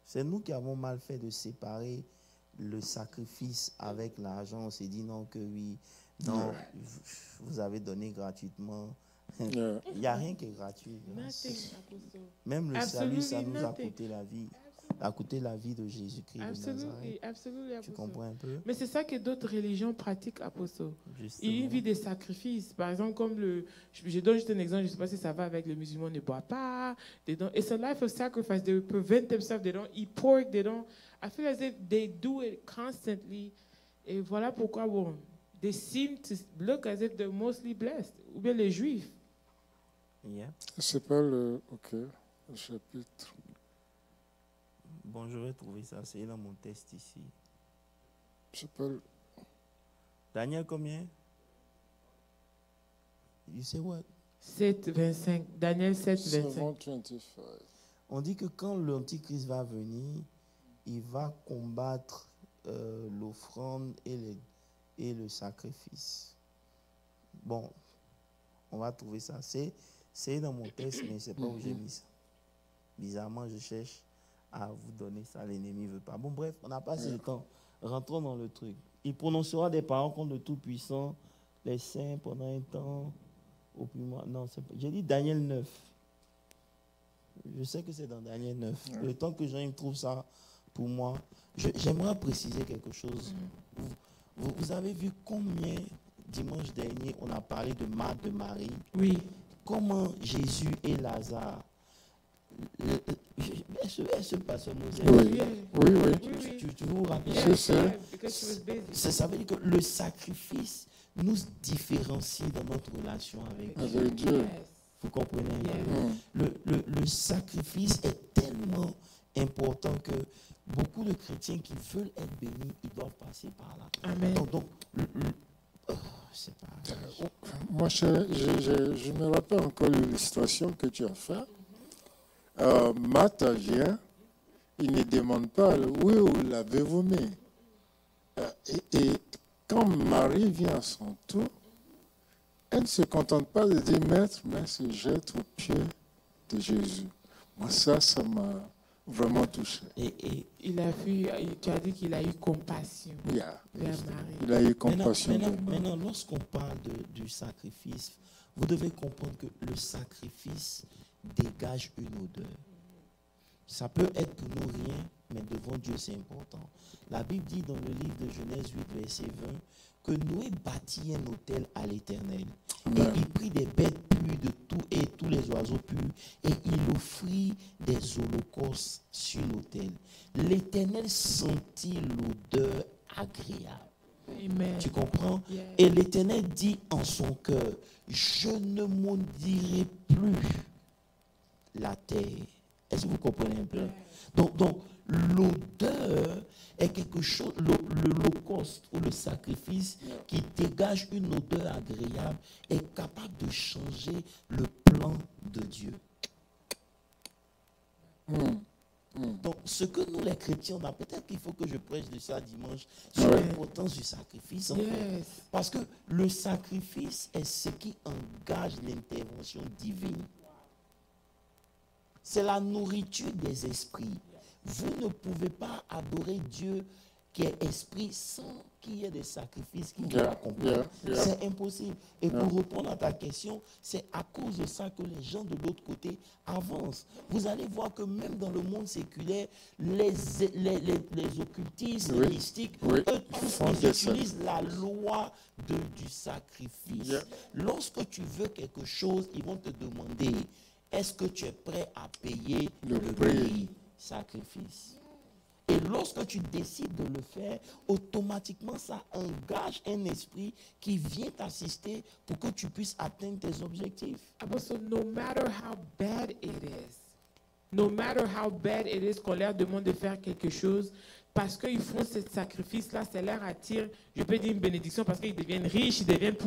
C'est nous qui avons mal fait de séparer le sacrifice avec l'argent. On s'est dit non, que oui, non, vous avez donné gratuitement. Yeah. Il n'y a rien qui est gratuit. Nothing, Apostle. Même le salut, ça nous a Absolutely coûté la vie. A coûté la vie de Jésus-Christ de Absolutely, Nazareth. absolutely, Tu Apostle. comprends un peu? Mais c'est ça que d'autres religions pratiquent, Apostle. Justement. Une vie de sacrifice. Par exemple, comme je donne juste un exemple, je ne sais pas si ça va avec le musulman ne boit pas. It's a life of sacrifice. They prevent themselves. They don't eat pork. I feel as if they do it constantly. Et voilà pourquoi, bon, they seem to look as if they're mostly blessed. Ou bien les Juifs. Yeah. C'est pas le chapitre. Bon, je vais trouver ça. C'est dans mon test ici. C'est pas le... Daniel, combien? You say what? 7, 25. Daniel 7, 25. 725. On dit que quand l'Antichrist va venir, il va combattre l'offrande et le sacrifice. Bon, on va trouver ça. C'est dans mon texte, mais c'est pas où j'ai mis ça. Bizarrement, je cherche à vous donner ça. L'ennemi ne veut pas. Bon, bref, on n'a pas assez de temps. Rentrons dans le truc. Il prononcera des paroles contre le Tout-Puissant, les saints pendant un temps. Non, j'ai dit Daniel 9. Je sais que c'est dans Daniel 9. Le temps que Jean trouve ça pour moi, j'aimerais préciser quelque chose. Vous avez vu combien, dimanche dernier, on a parlé de Marthe, de Marie. Oui. Comment Jésus et Lazare, elle se passe au musée. Oui. Tu vous rappelles? C'est ça. Because she was busy. Ça veut dire que le sacrifice nous différencie dans notre relation avec Dieu. Avec Dieu. Yes. Vous comprenez? Yeah. Le sacrifice est tellement important que beaucoup de chrétiens qui veulent être bénis, ils doivent passer par là. Amen. Donc c'est pas... Moi, je me rappelle encore l'illustration que tu as faite. Marthe vient, il ne demande pas où l'avez-vous mis. Et quand Marie vient à son tour, elle ne se contente pas de dire Maître, mais elle se jette aux pieds de Jésus. Moi, ça m'a vraiment touché. Et Tu as dit qu'il a eu compassion Yeah. vers Marie. Il a eu compassion. maintenant, lorsqu'on parle du sacrifice, vous devez comprendre que le sacrifice dégage une odeur. Ça peut être pour nous rien, mais devant Dieu, c'est important. La Bible dit dans le livre de Genèse 8, verset 20, que Noé bâtit un autel à l'Éternel. Et il prit des bêtes pures de tout et tous les oiseaux purs, et il offrit des holocaustes sur l'autel. L'Éternel sentit l'odeur agréable. Amen. Tu comprends? Yes. Et l'Éternel dit en son cœur, je ne maudirai plus la terre. Est-ce que vous comprenez un peu? Donc l'odeur est quelque chose, l'holocauste ou le sacrifice qui dégage une odeur agréable est capable de changer le plan de Dieu. Donc, ce que nous les chrétiens, on a, peut-être qu'il faut que je prêche de ça dimanche sur l'importance du sacrifice. En fait. Parce que le sacrifice est ce qui engage l'intervention divine. C'est la nourriture des esprits. Vous ne pouvez pas adorer Dieu qui est esprit sans qu'il y ait des sacrifices qui l'accompagnent. C'est impossible. Et pour répondre à ta question, c'est à cause de ça que les gens de l'autre côté avancent. Vous allez voir que même dans le monde séculaire, les occultistes, les mystiques, eux tous, ils utilisent la loi du sacrifice. Lorsque tu veux quelque chose, ils vont te demander, est-ce que tu es prêt à payer le prix sacrifice? Et lorsque tu décides de le faire, automatiquement, ça engage un esprit qui vient t'assister pour que tu puisses atteindre tes objectifs. So no matter how bad it is qu'on leur demande de faire quelque chose, parce qu'ils font ce sacrifice-là, ça leur attire, je peux dire une bénédiction, parce qu'ils deviennent riches,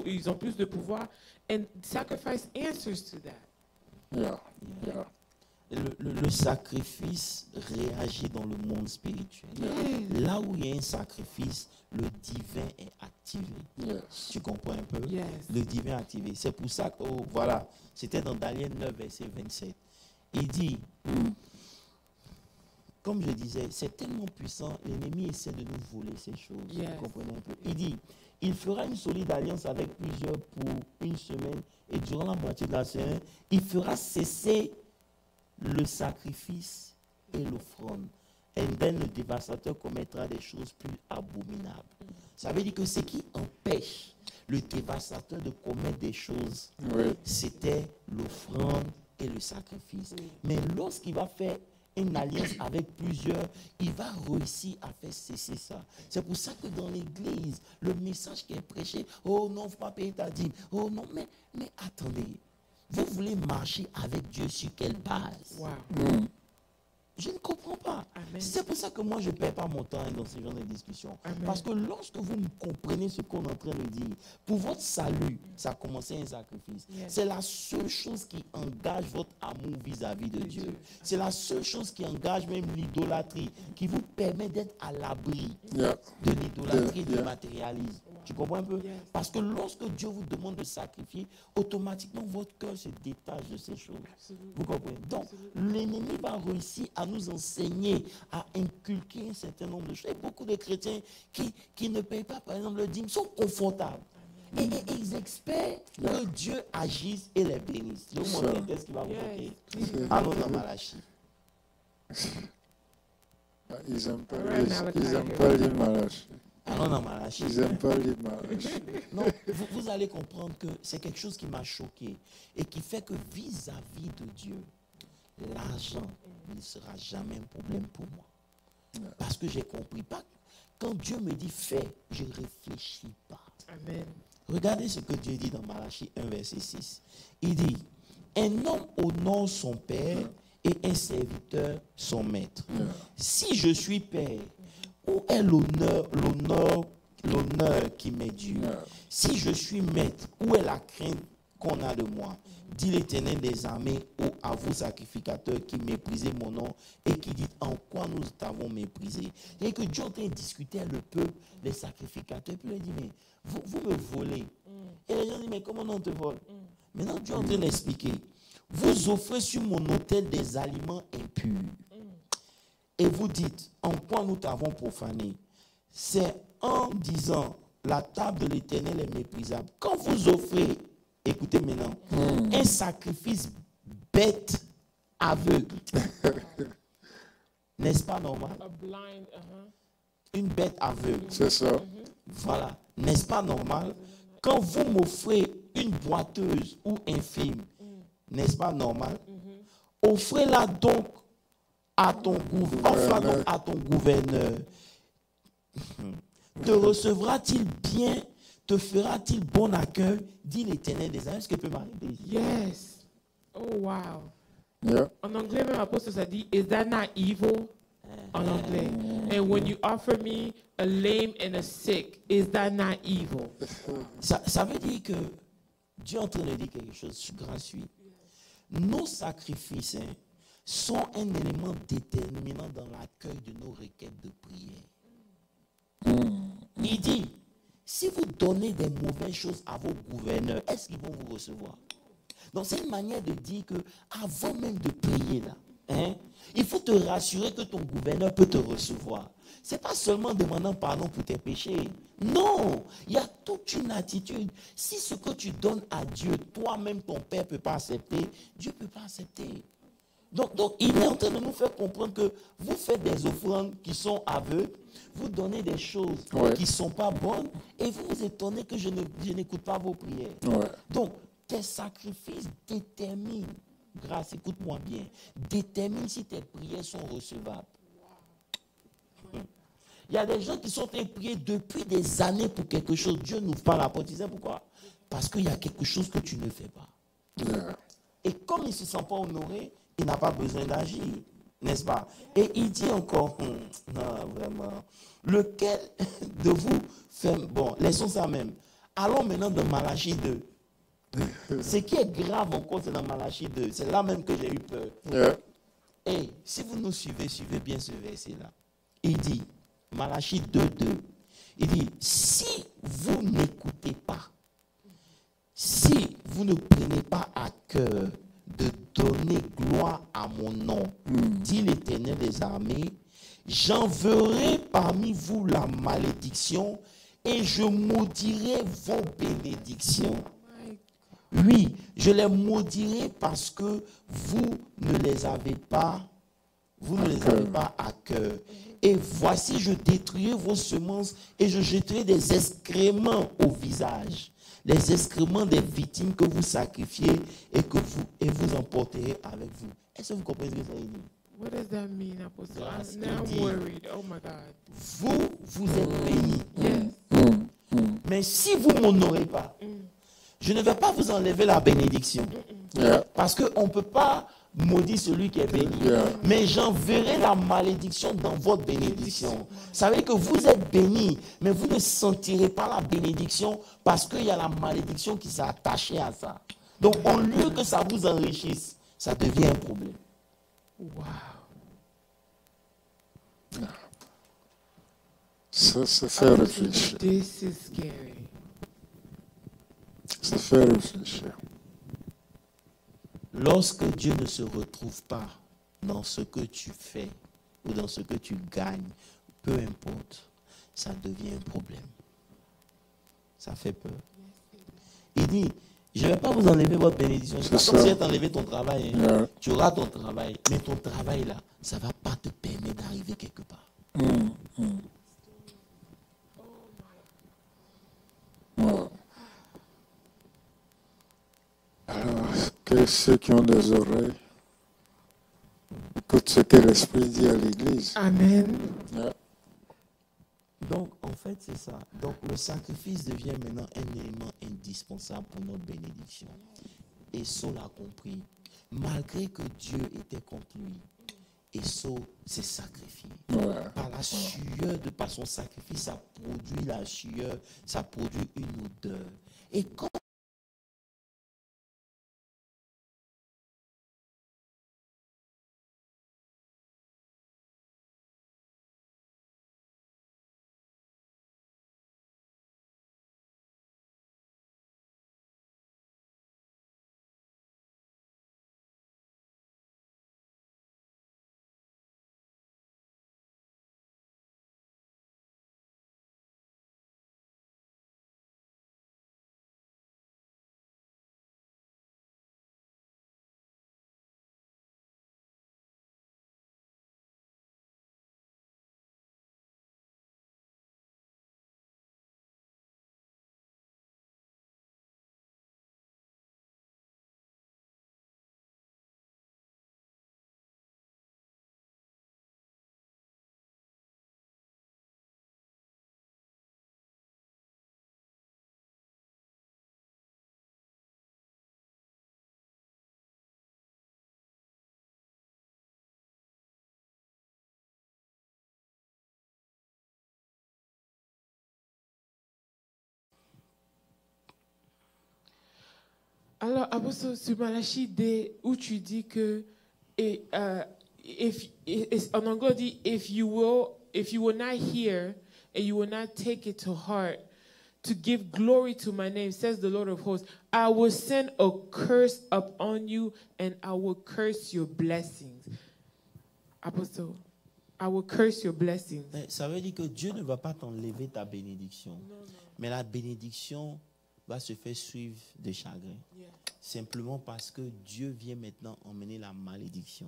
ils ont plus de pouvoir. And sacrifice answers to that. Le sacrifice réagit dans le monde spirituel. Là où il y a un sacrifice, le divin est activé. Tu comprends un peu? Le divin est activé. C'est pour ça que, voilà, c'était dans Daniel 9, verset 27. Il dit, comme je disais, c'est tellement puissant, l'ennemi essaie de nous voler ces choses. Tu comprenez un peu? Il dit, il fera une solide alliance avec plusieurs pour une semaine, et durant la moitié de la semaine, il fera cesser le sacrifice et l'offrande. Et then le dévastateur commettra des choses plus abominables. Ça veut dire que ce qui empêche le dévastateur de commettre des choses, c'était l'offrande et le sacrifice. Mais lorsqu'il va faire une alliance avec plusieurs, il va réussir à faire cesser ça. C'est pour ça que dans l'église, le message qui est prêché, oh non, il ne faut pas payer ta dîme. Oh non, mais attendez. Vous voulez marcher avec Dieu sur quelle base? Je ne comprends pas. C'est pour ça que moi, je ne perds pas mon temps dans ce genre de discussion. Parce que lorsque vous comprenez ce qu'on est en train de dire, pour votre salut, ça a commencé un sacrifice. C'est la seule chose qui engage votre amour vis-à-vis de Dieu. C'est la seule chose qui engage même l'idolâtrie, qui vous permet d'être à l'abri de l'idolâtrie et du matérialisme. Tu comprends un peu? Parce que lorsque Dieu vous demande de sacrifier, automatiquement votre cœur se détache de ces choses. Vous comprenez? Donc, l'ennemi va réussir à nous enseigner, à inculquer un certain nombre de choses. Et beaucoup de chrétiens qui ne payent pas, par exemple, le dîme, sont confortables. Et ils espèrent que Dieu agisse et les bénisse. Je vais vous montrer qu'est-ce qu'il va vous montrer. Allons dans Malachie. Ils n'aiment pas les Malachie. Allons dans Malachie. Ils n'aiment pas les Malachie. Non, vous allez comprendre que c'est quelque chose qui m'a choqué et qui fait que vis-à-vis de Dieu, l'argent ne sera jamais un problème pour moi. Parce que j'ai compris pas. Quand Dieu me dit fais, je ne réfléchis pas. Amen. Regardez ce que Dieu dit dans Malachie 1, verset 6. Il dit, un homme honore son père et un serviteur son maître. Si je suis père, où est l'honneur qui m'est dû? Si je suis maître, où est la crainte qu'on a de moi? Dit l'Éternel des armées, à vous sacrificateurs qui méprisez mon nom et qui dites en quoi nous t'avons méprisé. Et que Dieu est en train de discuter avec le peuple, les sacrificateurs, puis il dit, mais vous me volez. Et les gens disent, mais comment on te vole? Maintenant Dieu est en train d'expliquer. Vous offrez sur mon autel des aliments impurs. Et vous dites, en quoi nous t'avons profané? C'est en disant, la table de l'Éternel est méprisable. Quand vous offrez, écoutez maintenant, un sacrifice bête aveugle, n'est-ce pas normal? Une bête aveugle. C'est ça. Voilà, n'est-ce pas normal? Quand vous m'offrez une boiteuse ou infime, n'est-ce pas normal? Offrez-la donc à ton gouverneur. te recevra-t-il bien, te fera-t-il bon accueil, dit l'Éternel des armées. Est-ce que peut m'arrêter ici? Yes. Oh, wow. Yeah. En anglais, même l'apôtre ça dit, is that not evil? En anglais. And when you offer me a lame and a sick, is that not evil? Ça veut dire que Dieu est en train de dire quelque chose gratuit. Nos sacrifices sont un élément déterminant dans l'accueil de nos requêtes de prière. Il dit, si vous donnez des mauvaises choses à vos gouverneurs, est-ce qu'ils vont vous recevoir? Donc c'est une manière de dire que avant même de prier là, il faut te rassurer que ton gouverneur peut te recevoir. Ce n'est pas seulement demandant pardon pour tes péchés. Non, il y a toute une attitude. Si ce que tu donnes à Dieu, toi-même ton Père ne peut pas accepter, Dieu ne peut pas accepter. Donc, il est en train de nous faire comprendre que vous faites des offrandes qui sont aveugles, vous donnez des choses qui ne sont pas bonnes, et vous vous étonnez que je n'écoute pas vos prières. Ouais. Donc, tes sacrifices déterminent, grâce, écoute-moi bien, déterminent si tes prières sont recevables. Il y a des gens qui sont priés depuis des années pour quelque chose. Dieu n'ouvre pas la porte. Tu sais pourquoi? Parce qu'il y a quelque chose que tu ne fais pas. Yeah. Et comme il ne se sent pas honoré, il n'a pas besoin d'agir. N'est-ce pas? Et il dit encore, non, vraiment, lequel de vous fait... Bon, laissons ça même. Allons maintenant dans Malachie 2. Ce qui est grave encore, c'est dans Malachie 2. C'est là même que j'ai eu peur. Yeah. Et si vous nous suivez, suivez bien ce verset-là. Il dit, Malachie 2:2, il dit, si vous n'écoutez pas, si vous ne prenez pas à cœur de donner gloire à mon nom, dit l'Éternel des armées, j'enverrai parmi vous la malédiction et je maudirai vos bénédictions. Oui, je les maudirai parce que vous ne les avez pas, à cœur. Et voici, je détruirai vos semences et je jetterai des excréments au visage. Les excréments des victimes que vous sacrifiez et vous emporterez avec vous. Est-ce que vous comprenez ce que ça veut dire? What does that mean, Apostle? Grâce, Now il I'm dit, worried. Oh my God. Vous êtes bénis. Yes. Mais si vous ne m'honorez pas, je ne vais pas vous enlever la bénédiction. Yeah. Parce qu'on ne peut pas maudire celui qui est béni. Yeah. Mais j'enverrai la malédiction dans votre bénédiction. Ça veut dire que vous êtes bénis, mais vous ne sentirez pas la bénédiction parce qu'il y a la malédiction qui s'est attachée à ça. Donc, au lieu que ça vous enrichisse, ça devient un problème. Wow. Ça fait réfléchir. This is scary. Ça fait réfléchir. Lorsque Dieu ne se retrouve pas dans ce que tu fais ou dans ce que tu gagnes, peu importe, ça devient un problème. Ça fait peur. Il dit, je ne vais pas vous enlever votre bénédiction. C'est pas comme si tu enlevé ton travail. Hein. Yeah. Tu auras ton travail, mais ton travail là, ça ne va pas te permettre d'arriver quelque part. Wow. Alors, que ceux qui ont des oreilles écoutent ce que l'Esprit dit à l'Église. Amen. Yeah. Donc, en fait, c'est ça. Donc, le sacrifice devient maintenant un élément indispensable pour notre bénédiction. Et Saul a compris, malgré que Dieu était contre lui, et Saul s'est sacrifié. Ouais. Par la sueur par son sacrifice, ça produit la sueur, ça produit une odeur. Et quand Alors, Apostle, sur Malachie D, où tu dis que, en anglais, on dit, if you will not hear and you will not take it to heart, to give glory to my name, says the Lord of hosts, I will send a curse upon you and I will curse your blessings. Apostle, I will curse your blessings. Mais ça veut dire que Dieu ne va pas t'enlever ta bénédiction. Non, non. Mais la bénédiction va se faire suivre de chagrin. Yeah. Simplement parce que Dieu vient maintenant emmener la malédiction.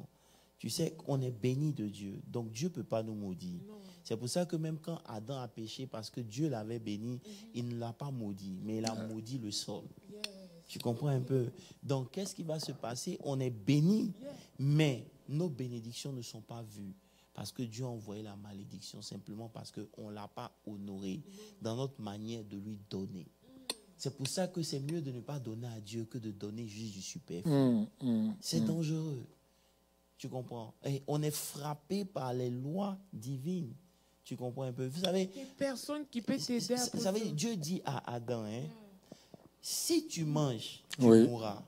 Tu sais qu'on est béni de Dieu. Donc Dieu ne peut pas nous maudire. Non. C'est pour ça que même quand Adam a péché, parce que Dieu l'avait béni, il ne l'a pas maudit, mais il a maudit le sol. Yes. Tu comprends un peu? Donc qu'est-ce qui va se passer? On est béni, mais nos bénédictions ne sont pas vues. Parce que Dieu a envoyé la malédiction simplement parce qu'on ne l'a pas honoré dans notre manière de lui donner. C'est pour ça que c'est mieux de ne pas donner à Dieu que de donner juste du superflu. C'est dangereux. Tu comprends? Et on est frappé par les lois divines. Tu comprends un peu? Vous savez, Il y a personne qui peut t'aider à vous savez, Dieu dit à Adam, hein, si tu manges, tu Oui. mourras.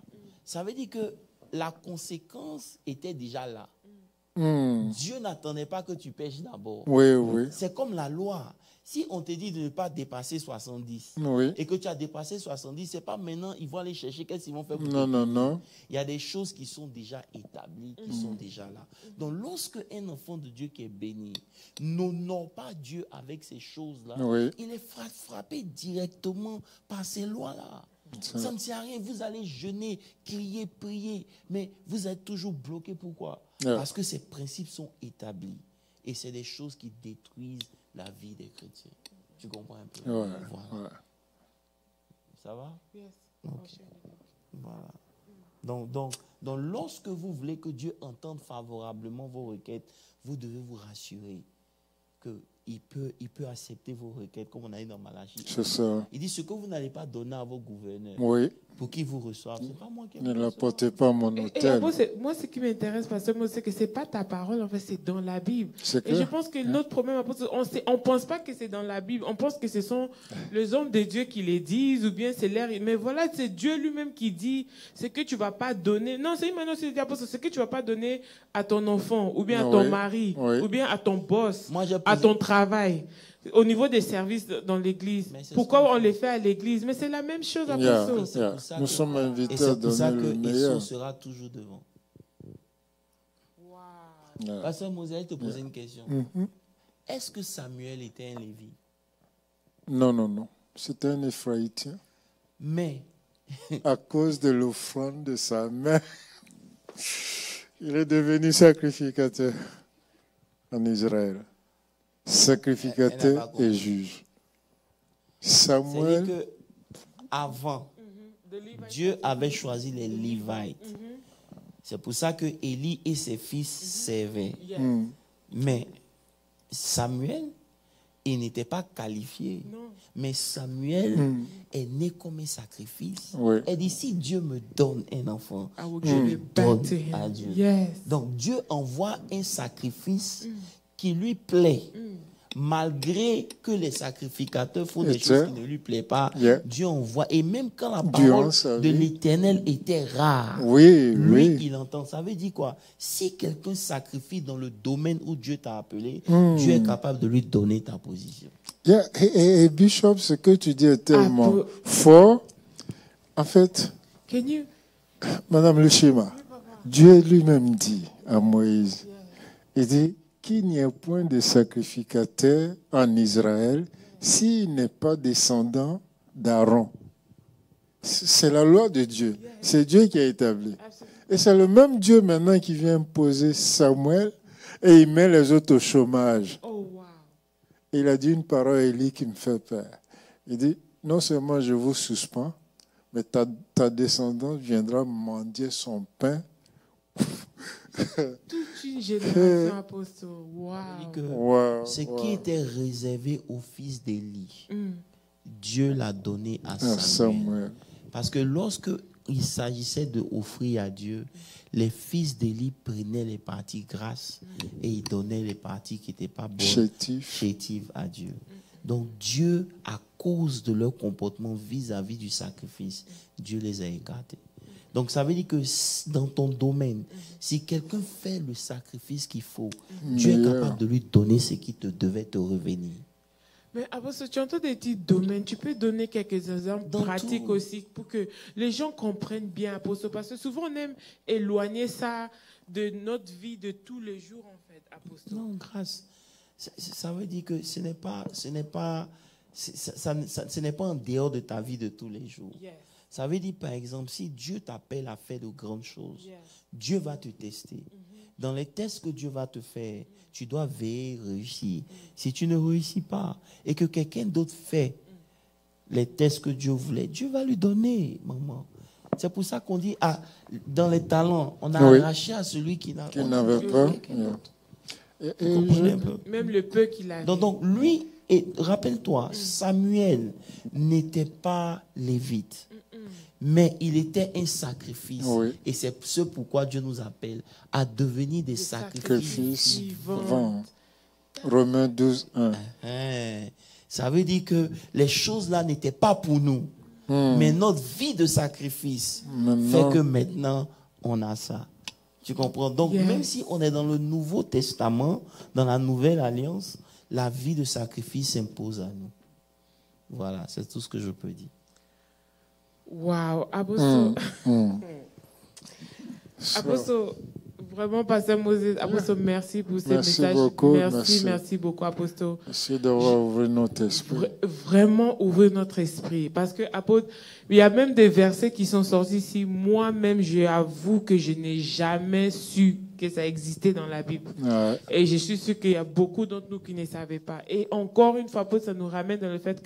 Ça veut dire que la conséquence était déjà là. Dieu n'attendait pas que tu pêches d'abord. Oui, oui. C'est comme la loi. Si on te dit de ne pas dépasser 70 Oui. et que tu as dépassé 70, c'est pas maintenant, ils vont aller chercher qu'est-ce qu'ils vont faire pour Non, te non, punir. non. Il y a des choses qui sont déjà établies, qui sont déjà là. Donc, lorsque un enfant de Dieu qui est béni n'honore pas Dieu avec ces choses-là, Oui. il est frappé directement par ces lois-là. Ça ne sert à rien. Vous allez jeûner, crier, prier, mais vous êtes toujours bloqué. Pourquoi? Parce que ces principes sont établis. Et c'est des choses qui détruisent la vie des chrétiens. Tu comprends un peu? Ouais, Voilà. ouais. Ça va? Yes. Ok. Voilà. Donc, lorsque vous voulez que Dieu entende favorablement vos requêtes, vous devez vous rassurer qu'il peut accepter vos requêtes, comme on a dit dans Malachie. C'est ça. Il dit, ce que vous n'allez pas donner à vos gouverneurs Oui. pour qu'ils vous reçoivent, ce n'est pas moi qui Ne vous l'apportez pas à mon Et hôtel. après, moi, ce qui m'intéresse, Pasteur, c'est que ce n'est pas ta parole, en fait, c'est dans la Bible. C'est Et je clair. pense que notre problème, on ne pense pas que c'est dans la Bible. On pense que ce sont les hommes de Dieu qui les disent, ou bien c'est l'air. Mais voilà, c'est Dieu lui-même qui dit ce que tu ne vas pas donner. Non, c'est maintenant, c'est ce que tu ne vas pas donner à ton enfant, ou bien à ton Oui. mari, Oui. ou bien à ton boss, Moi, j'ai à posé- ton travail. Au niveau des services dans l'église. Mais c'est Pourquoi ce qu'on on fait. les fait à l'église? Mais c'est la même chose, Yeah, Apostle. C'est yeah. pour ça Nous que- sommes Et invités à c'est pour ça donner que le Esson meilleur. sera toujours devant. Wow. Yeah. Pasteur Moselle, je te poser une question. Mhm. Est-ce que Samuel était un Lévi? Non, non, non. C'était un Éphraïtien. Mais, À cause de l'offrande de sa mère, il est devenu sacrificateur en Israël. Elle Sacrificateur n'a pas compris. et juge. c'est-à-dire Samuel, que avant, Dieu avait choisi les Lévites. C'est pour ça que Élie et ses fils servaient. Yes. Mais Samuel, il n'était pas qualifié. Non. Mais Samuel est né comme un sacrifice. Oui. Elle dit, si Dieu me donne un enfant, I will je give le it back donne to him. à Dieu. Yes. Donc Dieu envoie un sacrifice qui lui plaît. Malgré que les sacrificateurs font des Et choses ça, qui ne lui plaisent pas, yeah. Dieu envoie. Et même quand la Durant parole sa de vie. l'Éternel était rare, oui, lui, oui. il entend. Ça veut dire quoi? Si quelqu'un sacrifie dans le domaine où Dieu t'a appelé, Dieu est capable de lui donner ta position. Yeah. Et Bishop, ce que tu dis est tellement peu- fort. En fait, Can you? Madame le schéma, Dieu lui-même dit à Moïse, il dit qu'il n'y ait point de sacrificateur en Israël s'il n'est pas descendant d'Aaron. C'est la loi de Dieu. C'est Dieu qui a établi. Et c'est le même Dieu maintenant qui vient poser Samuel et il met les autres au chômage. Oh, wow. Et il a dit une parole à Élie qui me fait peur. Il dit, non seulement je vous suspends, mais ta descendance viendra mendier son pain. Toute une génération, Apostle. Wow. C'est-à-dire que Wow, ce wow. qui était réservé au fils d'Élie, Dieu l'a donné à Ah, Samuel. Samuel. Parce que lorsque il s'agissait d'offrir à Dieu, les fils d'Élie prenaient les parties grasses et ils donnaient les parties qui n'étaient pas bonnes, Chétif. chétives à Dieu. Donc Dieu, à cause de leur comportement vis-à-vis du sacrifice, Dieu les a écartés. Donc, ça veut dire que dans ton domaine, si quelqu'un fait le sacrifice qu'il faut, Dieu est capable de lui donner ce qui te devait te revenir. Mais Apostle, tu entends des petits domaines, tu peux donner quelques exemples pratiques aussi pour que les gens comprennent bien, Apostle, parce que souvent on aime éloigner ça de notre vie de tous les jours, en fait, Apostle. Non, grâce. Ça veut dire que ce n'est pas en dehors de ta vie de tous les jours. Yes. Ça veut dire, par exemple, si Dieu t'appelle à faire de grandes choses, Dieu va te tester. Dans les tests que Dieu va te faire, tu dois veiller, réussir. Si tu ne réussis pas et que quelqu'un d'autre fait les tests que Dieu voulait, Dieu va lui donner, maman. C'est pour ça qu'on dit, dans les talents, on a arraché à celui qui n'avait pas. Même le peu qu'il avait. Donc lui, et rappelle-toi, Samuel n'était pas lévite, mais il était un sacrifice. Oui. Et c'est ce pourquoi Dieu nous appelle à devenir des sacrifices vivants. Romains 12, 1. Ça veut dire que les choses là n'étaient pas pour nous, mais notre vie de sacrifice fait que maintenant on a ça. Tu comprends? Donc, même si on est dans le Nouveau Testament, dans la Nouvelle Alliance, la vie de sacrifice s'impose à nous. Voilà, c'est tout ce que je peux dire. Wow, Apostle. Apostle, vraiment, Pasteur Moses, Apostle, merci pour ce message. Merci beaucoup, Apostle. Merci d'avoir ouvert notre esprit. Vraiment ouvrir notre esprit. Parce que, Apostle, il y a même des versets qui sont sortis ici. Moi-même, j'avoue que je n'ai jamais su que ça existait dans la Bible. Ouais. Et je suis sûr qu'il y a beaucoup d'entre nous qui ne savaient pas. Et encore une fois, ça nous ramène dans le fait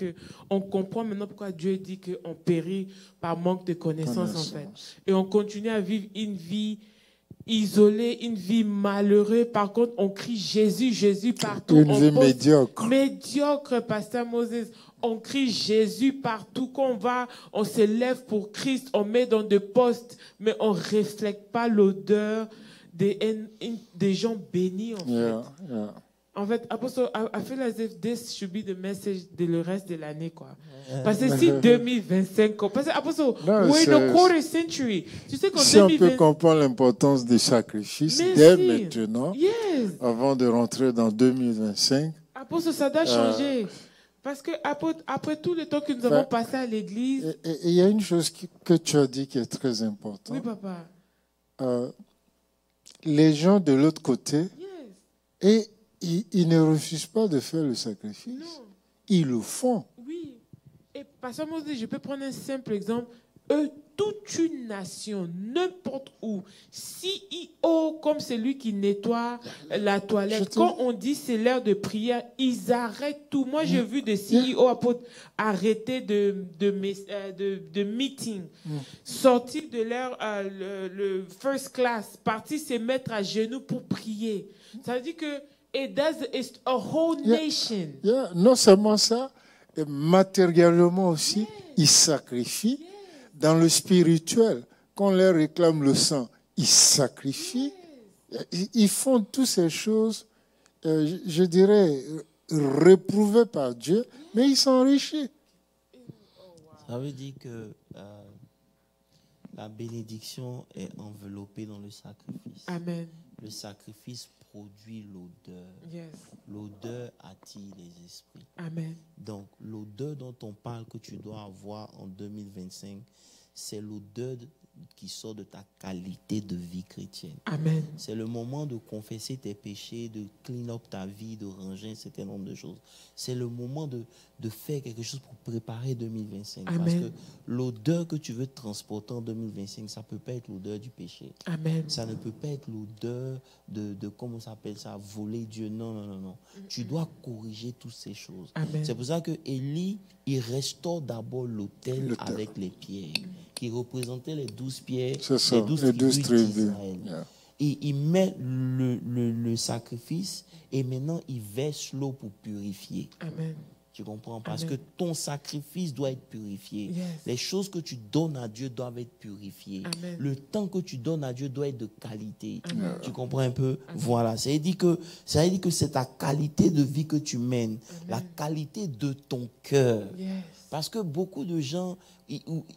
qu'on comprend maintenant pourquoi Dieu dit qu'on périt par manque de connaissances, en fait. Et on continue à vivre une vie isolée, une vie malheureuse. Par contre, on crie Jésus, Jésus partout. Une vie médiocre. Médiocre, Pasteur Moses. On crie Jésus partout qu'on va, on se lève pour Christ, on met dans des postes, mais on ne reflète pas l'odeur des gens bénis, en fait. En fait, Apostle, I feel as if this should be the message de le reste de l'année, quoi. Parce que si 2025, parce que Apostle, we're in a quarter century. Tu sais qu'en 2020, on peut comprendre l'importance des sacrifices dès maintenant, avant de rentrer dans 2025. Apostle, ça doit changer. Parce que après tout le temps que nous avons passé à l'église... Il y a une chose que tu as dit qui est très importante. Oui, papa. Les gens de l'autre côté, et ils ne refusent pas de faire le sacrifice. Non. Ils le font. Oui. Et Pasteur Moses, je peux prendre un simple exemple. Toute une nation, n'importe où, CEO comme celui qui nettoie la toilette, quand on dit c'est l'heure de prière, ils arrêtent tout. Moi, j'ai vu des CEO arrêter de meeting, sortir de leur le first class, partir se mettre à genoux pour prier. Ça veut dire que it's a whole nation. Non seulement ça, et matériellement aussi, ils sacrifient. Dans le spirituel, quand on leur réclame le sang, ils sacrifient. Ils font toutes ces choses, je dirais, réprouvées par Dieu, mais ils s'enrichissent. Ça veut dire que la bénédiction est enveloppée dans le sacrifice. Amen. Le sacrifice produit l'odeur. Yes. L'odeur attire les esprits. Amen. Donc, l'odeur dont on parle que tu dois avoir en 2025, c'est l'odeur qui sort de ta qualité de vie chrétienne. Amen. C'est le moment de confesser tes péchés, de clean up ta vie, de ranger un certain nombre de choses. C'est le moment de faire quelque chose pour préparer 2025. Amen. Parce que l'odeur que tu veux transporter en 2025, ça ne peut pas être l'odeur du péché. Amen. Ça ne peut pas être l'odeur de comment ça s'appelle ça, voler Dieu. Non. Tu dois corriger toutes ces choses. Amen. C'est pour ça que Élie, il restaure d'abord l'autel avec les pierres, qui représentaient les 12 pierres, les 12 tribus d'Israël. Et il met le sacrifice et maintenant il verse l'eau pour purifier. Amen. Tu comprends? Parce que ton sacrifice doit être purifié. Yes. Les choses que tu donnes à Dieu doivent être purifiées. Amen. Le temps que tu donnes à Dieu doit être de qualité. Amen. Tu comprends un peu? Amen. Voilà. Ça veut dire que c'est ta qualité de vie que tu mènes, Amen. la qualité de ton cœur. Yes. Parce que beaucoup de gens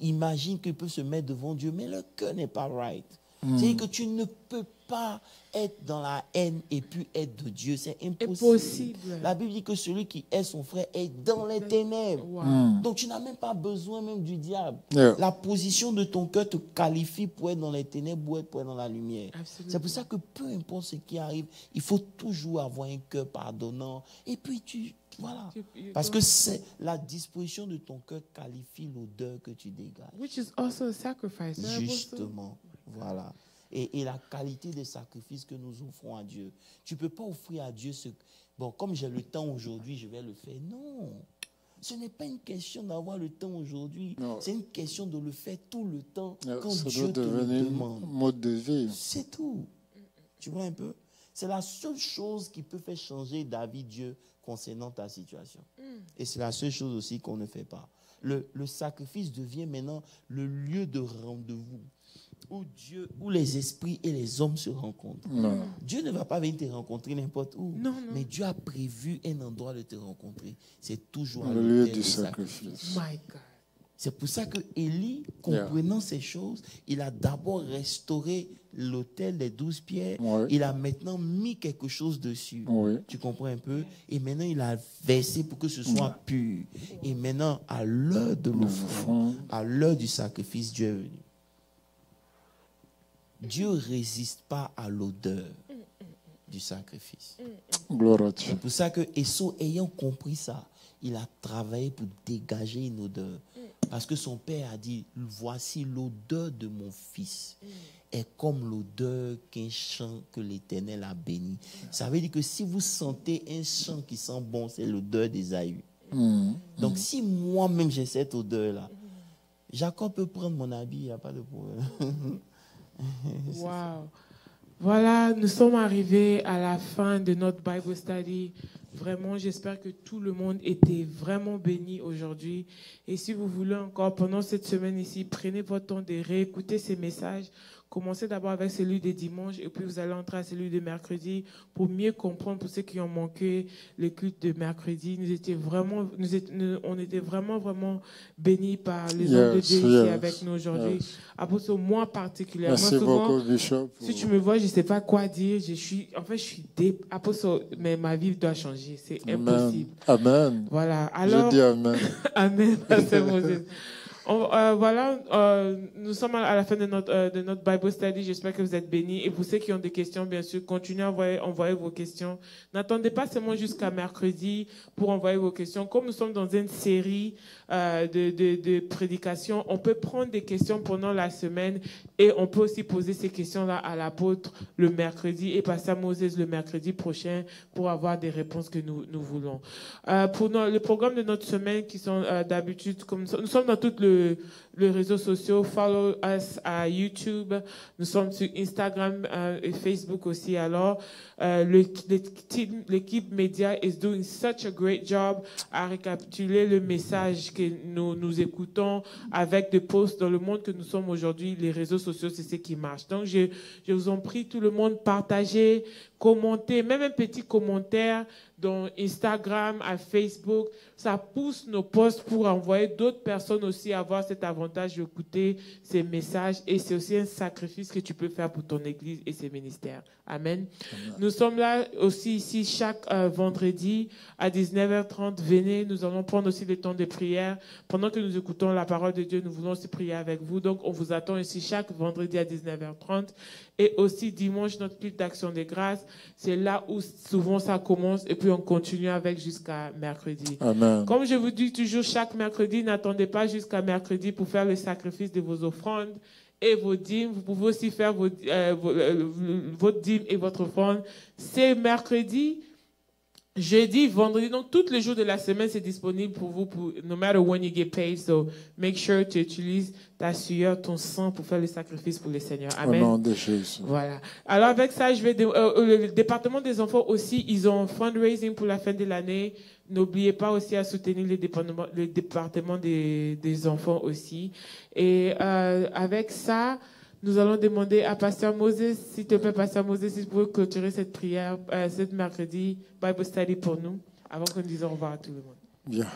imaginent qu'ils peuvent se mettre devant Dieu, mais leur cœur n'est pas right. C'est-à-dire que tu ne peux pas être dans la haine et puis être de Dieu. C'est impossible. La Bible dit que celui qui hait son frère est dans les ténèbres. Wow. Donc tu n'as même pas besoin même du diable. Yeah. La position de ton cœur te qualifie pour être dans les ténèbres ou pour être dans la lumière. Absolument. C'est pour ça que peu importe ce qui arrive, il faut toujours avoir un cœur pardonnant. Et puis voilà. Parce que c'est la disposition de ton cœur qualifie l'odeur que tu dégages. Which is also a sacrifice. Justement, voilà. Et la qualité des sacrifices que nous offrons à Dieu. Tu ne peux pas offrir à Dieu ce... Bon, comme j'ai le temps aujourd'hui, je vais le faire. Non. Ce n'est pas une question d'avoir le temps aujourd'hui. C'est une question de le faire tout le temps quand Ça Dieu te le demande. Un mode de vie. C'est tout. Tu vois un peu? C'est la seule chose qui peut faire changer d'avis Dieu concernant ta situation. Et c'est la seule chose aussi qu'on ne fait pas. Le sacrifice devient maintenant le lieu de rendez-vous où les esprits et les hommes se rencontrent. Dieu ne va pas venir te rencontrer n'importe où. Non. Mais Dieu a prévu un endroit de te rencontrer. C'est toujours Le lieu du sacrifice. My God. C'est pour ça que Élie, comprenant ces choses, il a d'abord restauré l'autel des 12 pierres. Ouais. Il a maintenant mis quelque chose dessus. Oui. Tu comprends un peu? Et maintenant, il a versé pour que ce soit pur. Et maintenant, à l'heure de l'offrande, à l'heure du sacrifice, Dieu est venu. Dieu ne résiste pas à l'odeur du sacrifice. Gloire à Dieu. C'est pour ça que Esau, ayant compris ça, il a travaillé pour dégager une odeur. Parce que son père a dit, voici l'odeur de mon fils est comme l'odeur qu'un champ que l'Éternel a béni. Ça veut dire que si vous sentez un champ qui sent bon, c'est l'odeur d'Ésaü. Donc si moi-même j'ai cette odeur-là, Jacob peut prendre mon habit, il n'y a pas de problème. Wow. Voilà, nous sommes arrivés à la fin de notre Bible Study. Vraiment, j'espère que tout le monde était vraiment béni aujourd'hui. Et si vous voulez encore, pendant cette semaine ici, prenez votre temps de réécouter ces messages. Commencez d'abord avec celui des dimanches et puis vous allez entrer à celui de mercredi pour mieux comprendre pour ceux qui ont manqué le culte de mercredi. On était vraiment bénis par les hommes de Dieu ici avec nous aujourd'hui. Apôtre, moi particulièrement. Merci souvent, beaucoup, Bishop. Si tu me vois, je ne sais pas quoi dire. Apôtre, mais ma vie doit changer. C'est impossible. Amen. Voilà. Alors, je dis Amen. Amen, Pasteur Moses. Nous sommes à la fin de notre Bible Study. J'espère que vous êtes bénis. Et pour ceux qui ont des questions, bien sûr, continuez à envoyer vos questions. N'attendez pas seulement jusqu'à mercredi pour envoyer vos questions. Comme nous sommes dans une série de prédications, on peut prendre des questions pendant la semaine et on peut aussi poser ces questions-là à l'apôtre le mercredi et Pasteur Moses le mercredi prochain pour avoir des réponses que nous voulons. Pour le programme de notre semaine qui sont d'habitude, comme nous sommes dans toutes les réseaux sociaux. Follow us à YouTube. Nous sommes sur Instagram et Facebook aussi. Alors, l'équipe média is doing such a great job à récapituler le message que nous écoutons avec des posts dans le monde que nous sommes aujourd'hui. Les réseaux sociaux, c'est ce qui marche. Donc, je vous en prie, tout le monde, partagez, commentez, même un petit commentaire dans Instagram, à Facebook. Ça pousse nos posts pour envoyer d'autres personnes aussi à avoir cet avantage d'écouter ces messages. Et c'est aussi un sacrifice que tu peux faire pour ton église et ses ministères. Amen. Nous sommes là aussi ici chaque vendredi à 19h30. Venez, nous allons prendre aussi le temps de prière. Pendant que nous écoutons la parole de Dieu, nous voulons aussi prier avec vous. Donc, on vous attend ici chaque vendredi à 19h30. Et aussi dimanche, notre culte d'action de grâce. C'est là où souvent ça commence et puis on continue avec jusqu'à mercredi. Amen. Comme je vous dis toujours, chaque mercredi, n'attendez pas jusqu'à mercredi pour faire le sacrifice de vos offrandes et vos dîmes. Vous pouvez aussi faire votre dîme et votre offrande. C'est mercredi, jeudi, vendredi. Donc, tous les jours de la semaine, c'est disponible pour vous, no matter when you get paid. So, make sure tu utilises ta sueur, ton sang pour faire le sacrifice pour le Seigneur. Amen. Au nom de Jésus. Voilà. Alors, avec ça, le département des enfants aussi, ils ont fundraising pour la fin de l'année. N'oubliez pas aussi à soutenir le département des enfants aussi. Et avec ça, nous allons demander à Pasteur Moses, s'il te plaît, Pasteur Moses, si vous pouvez clôturer cette prière, cette mercredi Bible Study pour nous, avant que nous disions au revoir à tout le monde. Bien.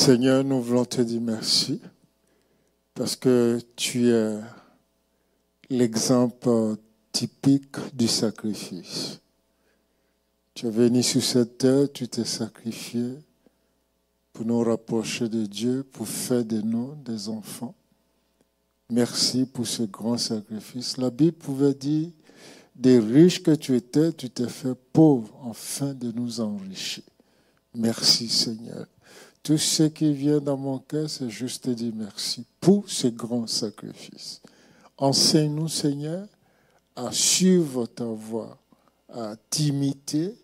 Seigneur, nous voulons te dire merci parce que tu es l'exemple typique du sacrifice. Tu es venu sur cette terre, tu t'es sacrifié pour nous rapprocher de Dieu, pour faire de nous des enfants. Merci pour ce grand sacrifice. La Bible pouvait dire, des riches que tu t'es fait pauvre afin de nous enrichir. Merci Seigneur. Tout ce qui vient dans mon cœur, c'est juste te dire merci pour ce grand sacrifice. Enseigne-nous Seigneur à suivre ta voie, à t'imiter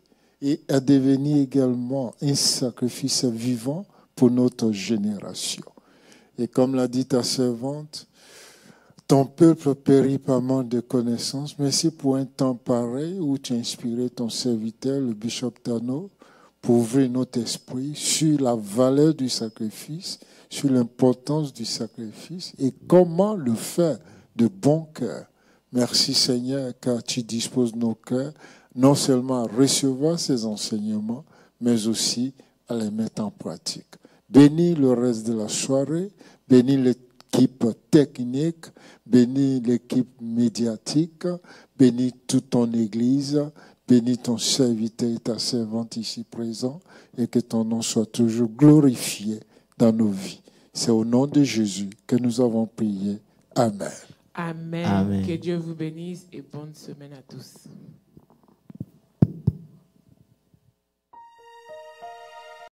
et à devenir également un sacrifice vivant pour notre génération. Et comme l'a dit ta servante, ton peuple périt par manque de connaissances. Merci pour un temps pareil où tu as inspiré ton serviteur, le bishop Tano, pour ouvrir notre esprit sur la valeur du sacrifice, sur l'importance du sacrifice et comment le faire de bon cœur. Merci Seigneur, car tu disposes nos cœurs non seulement à recevoir ces enseignements, mais aussi à les mettre en pratique. Bénis le reste de la soirée, bénis l'équipe technique, bénis l'équipe médiatique, bénis toute ton Église, bénis ton serviteur et ta servante ici présent, et que ton nom soit toujours glorifié dans nos vies. C'est au nom de Jésus que nous avons prié. Amen. Amen. Amen. Que Dieu vous bénisse et bonne semaine à tous.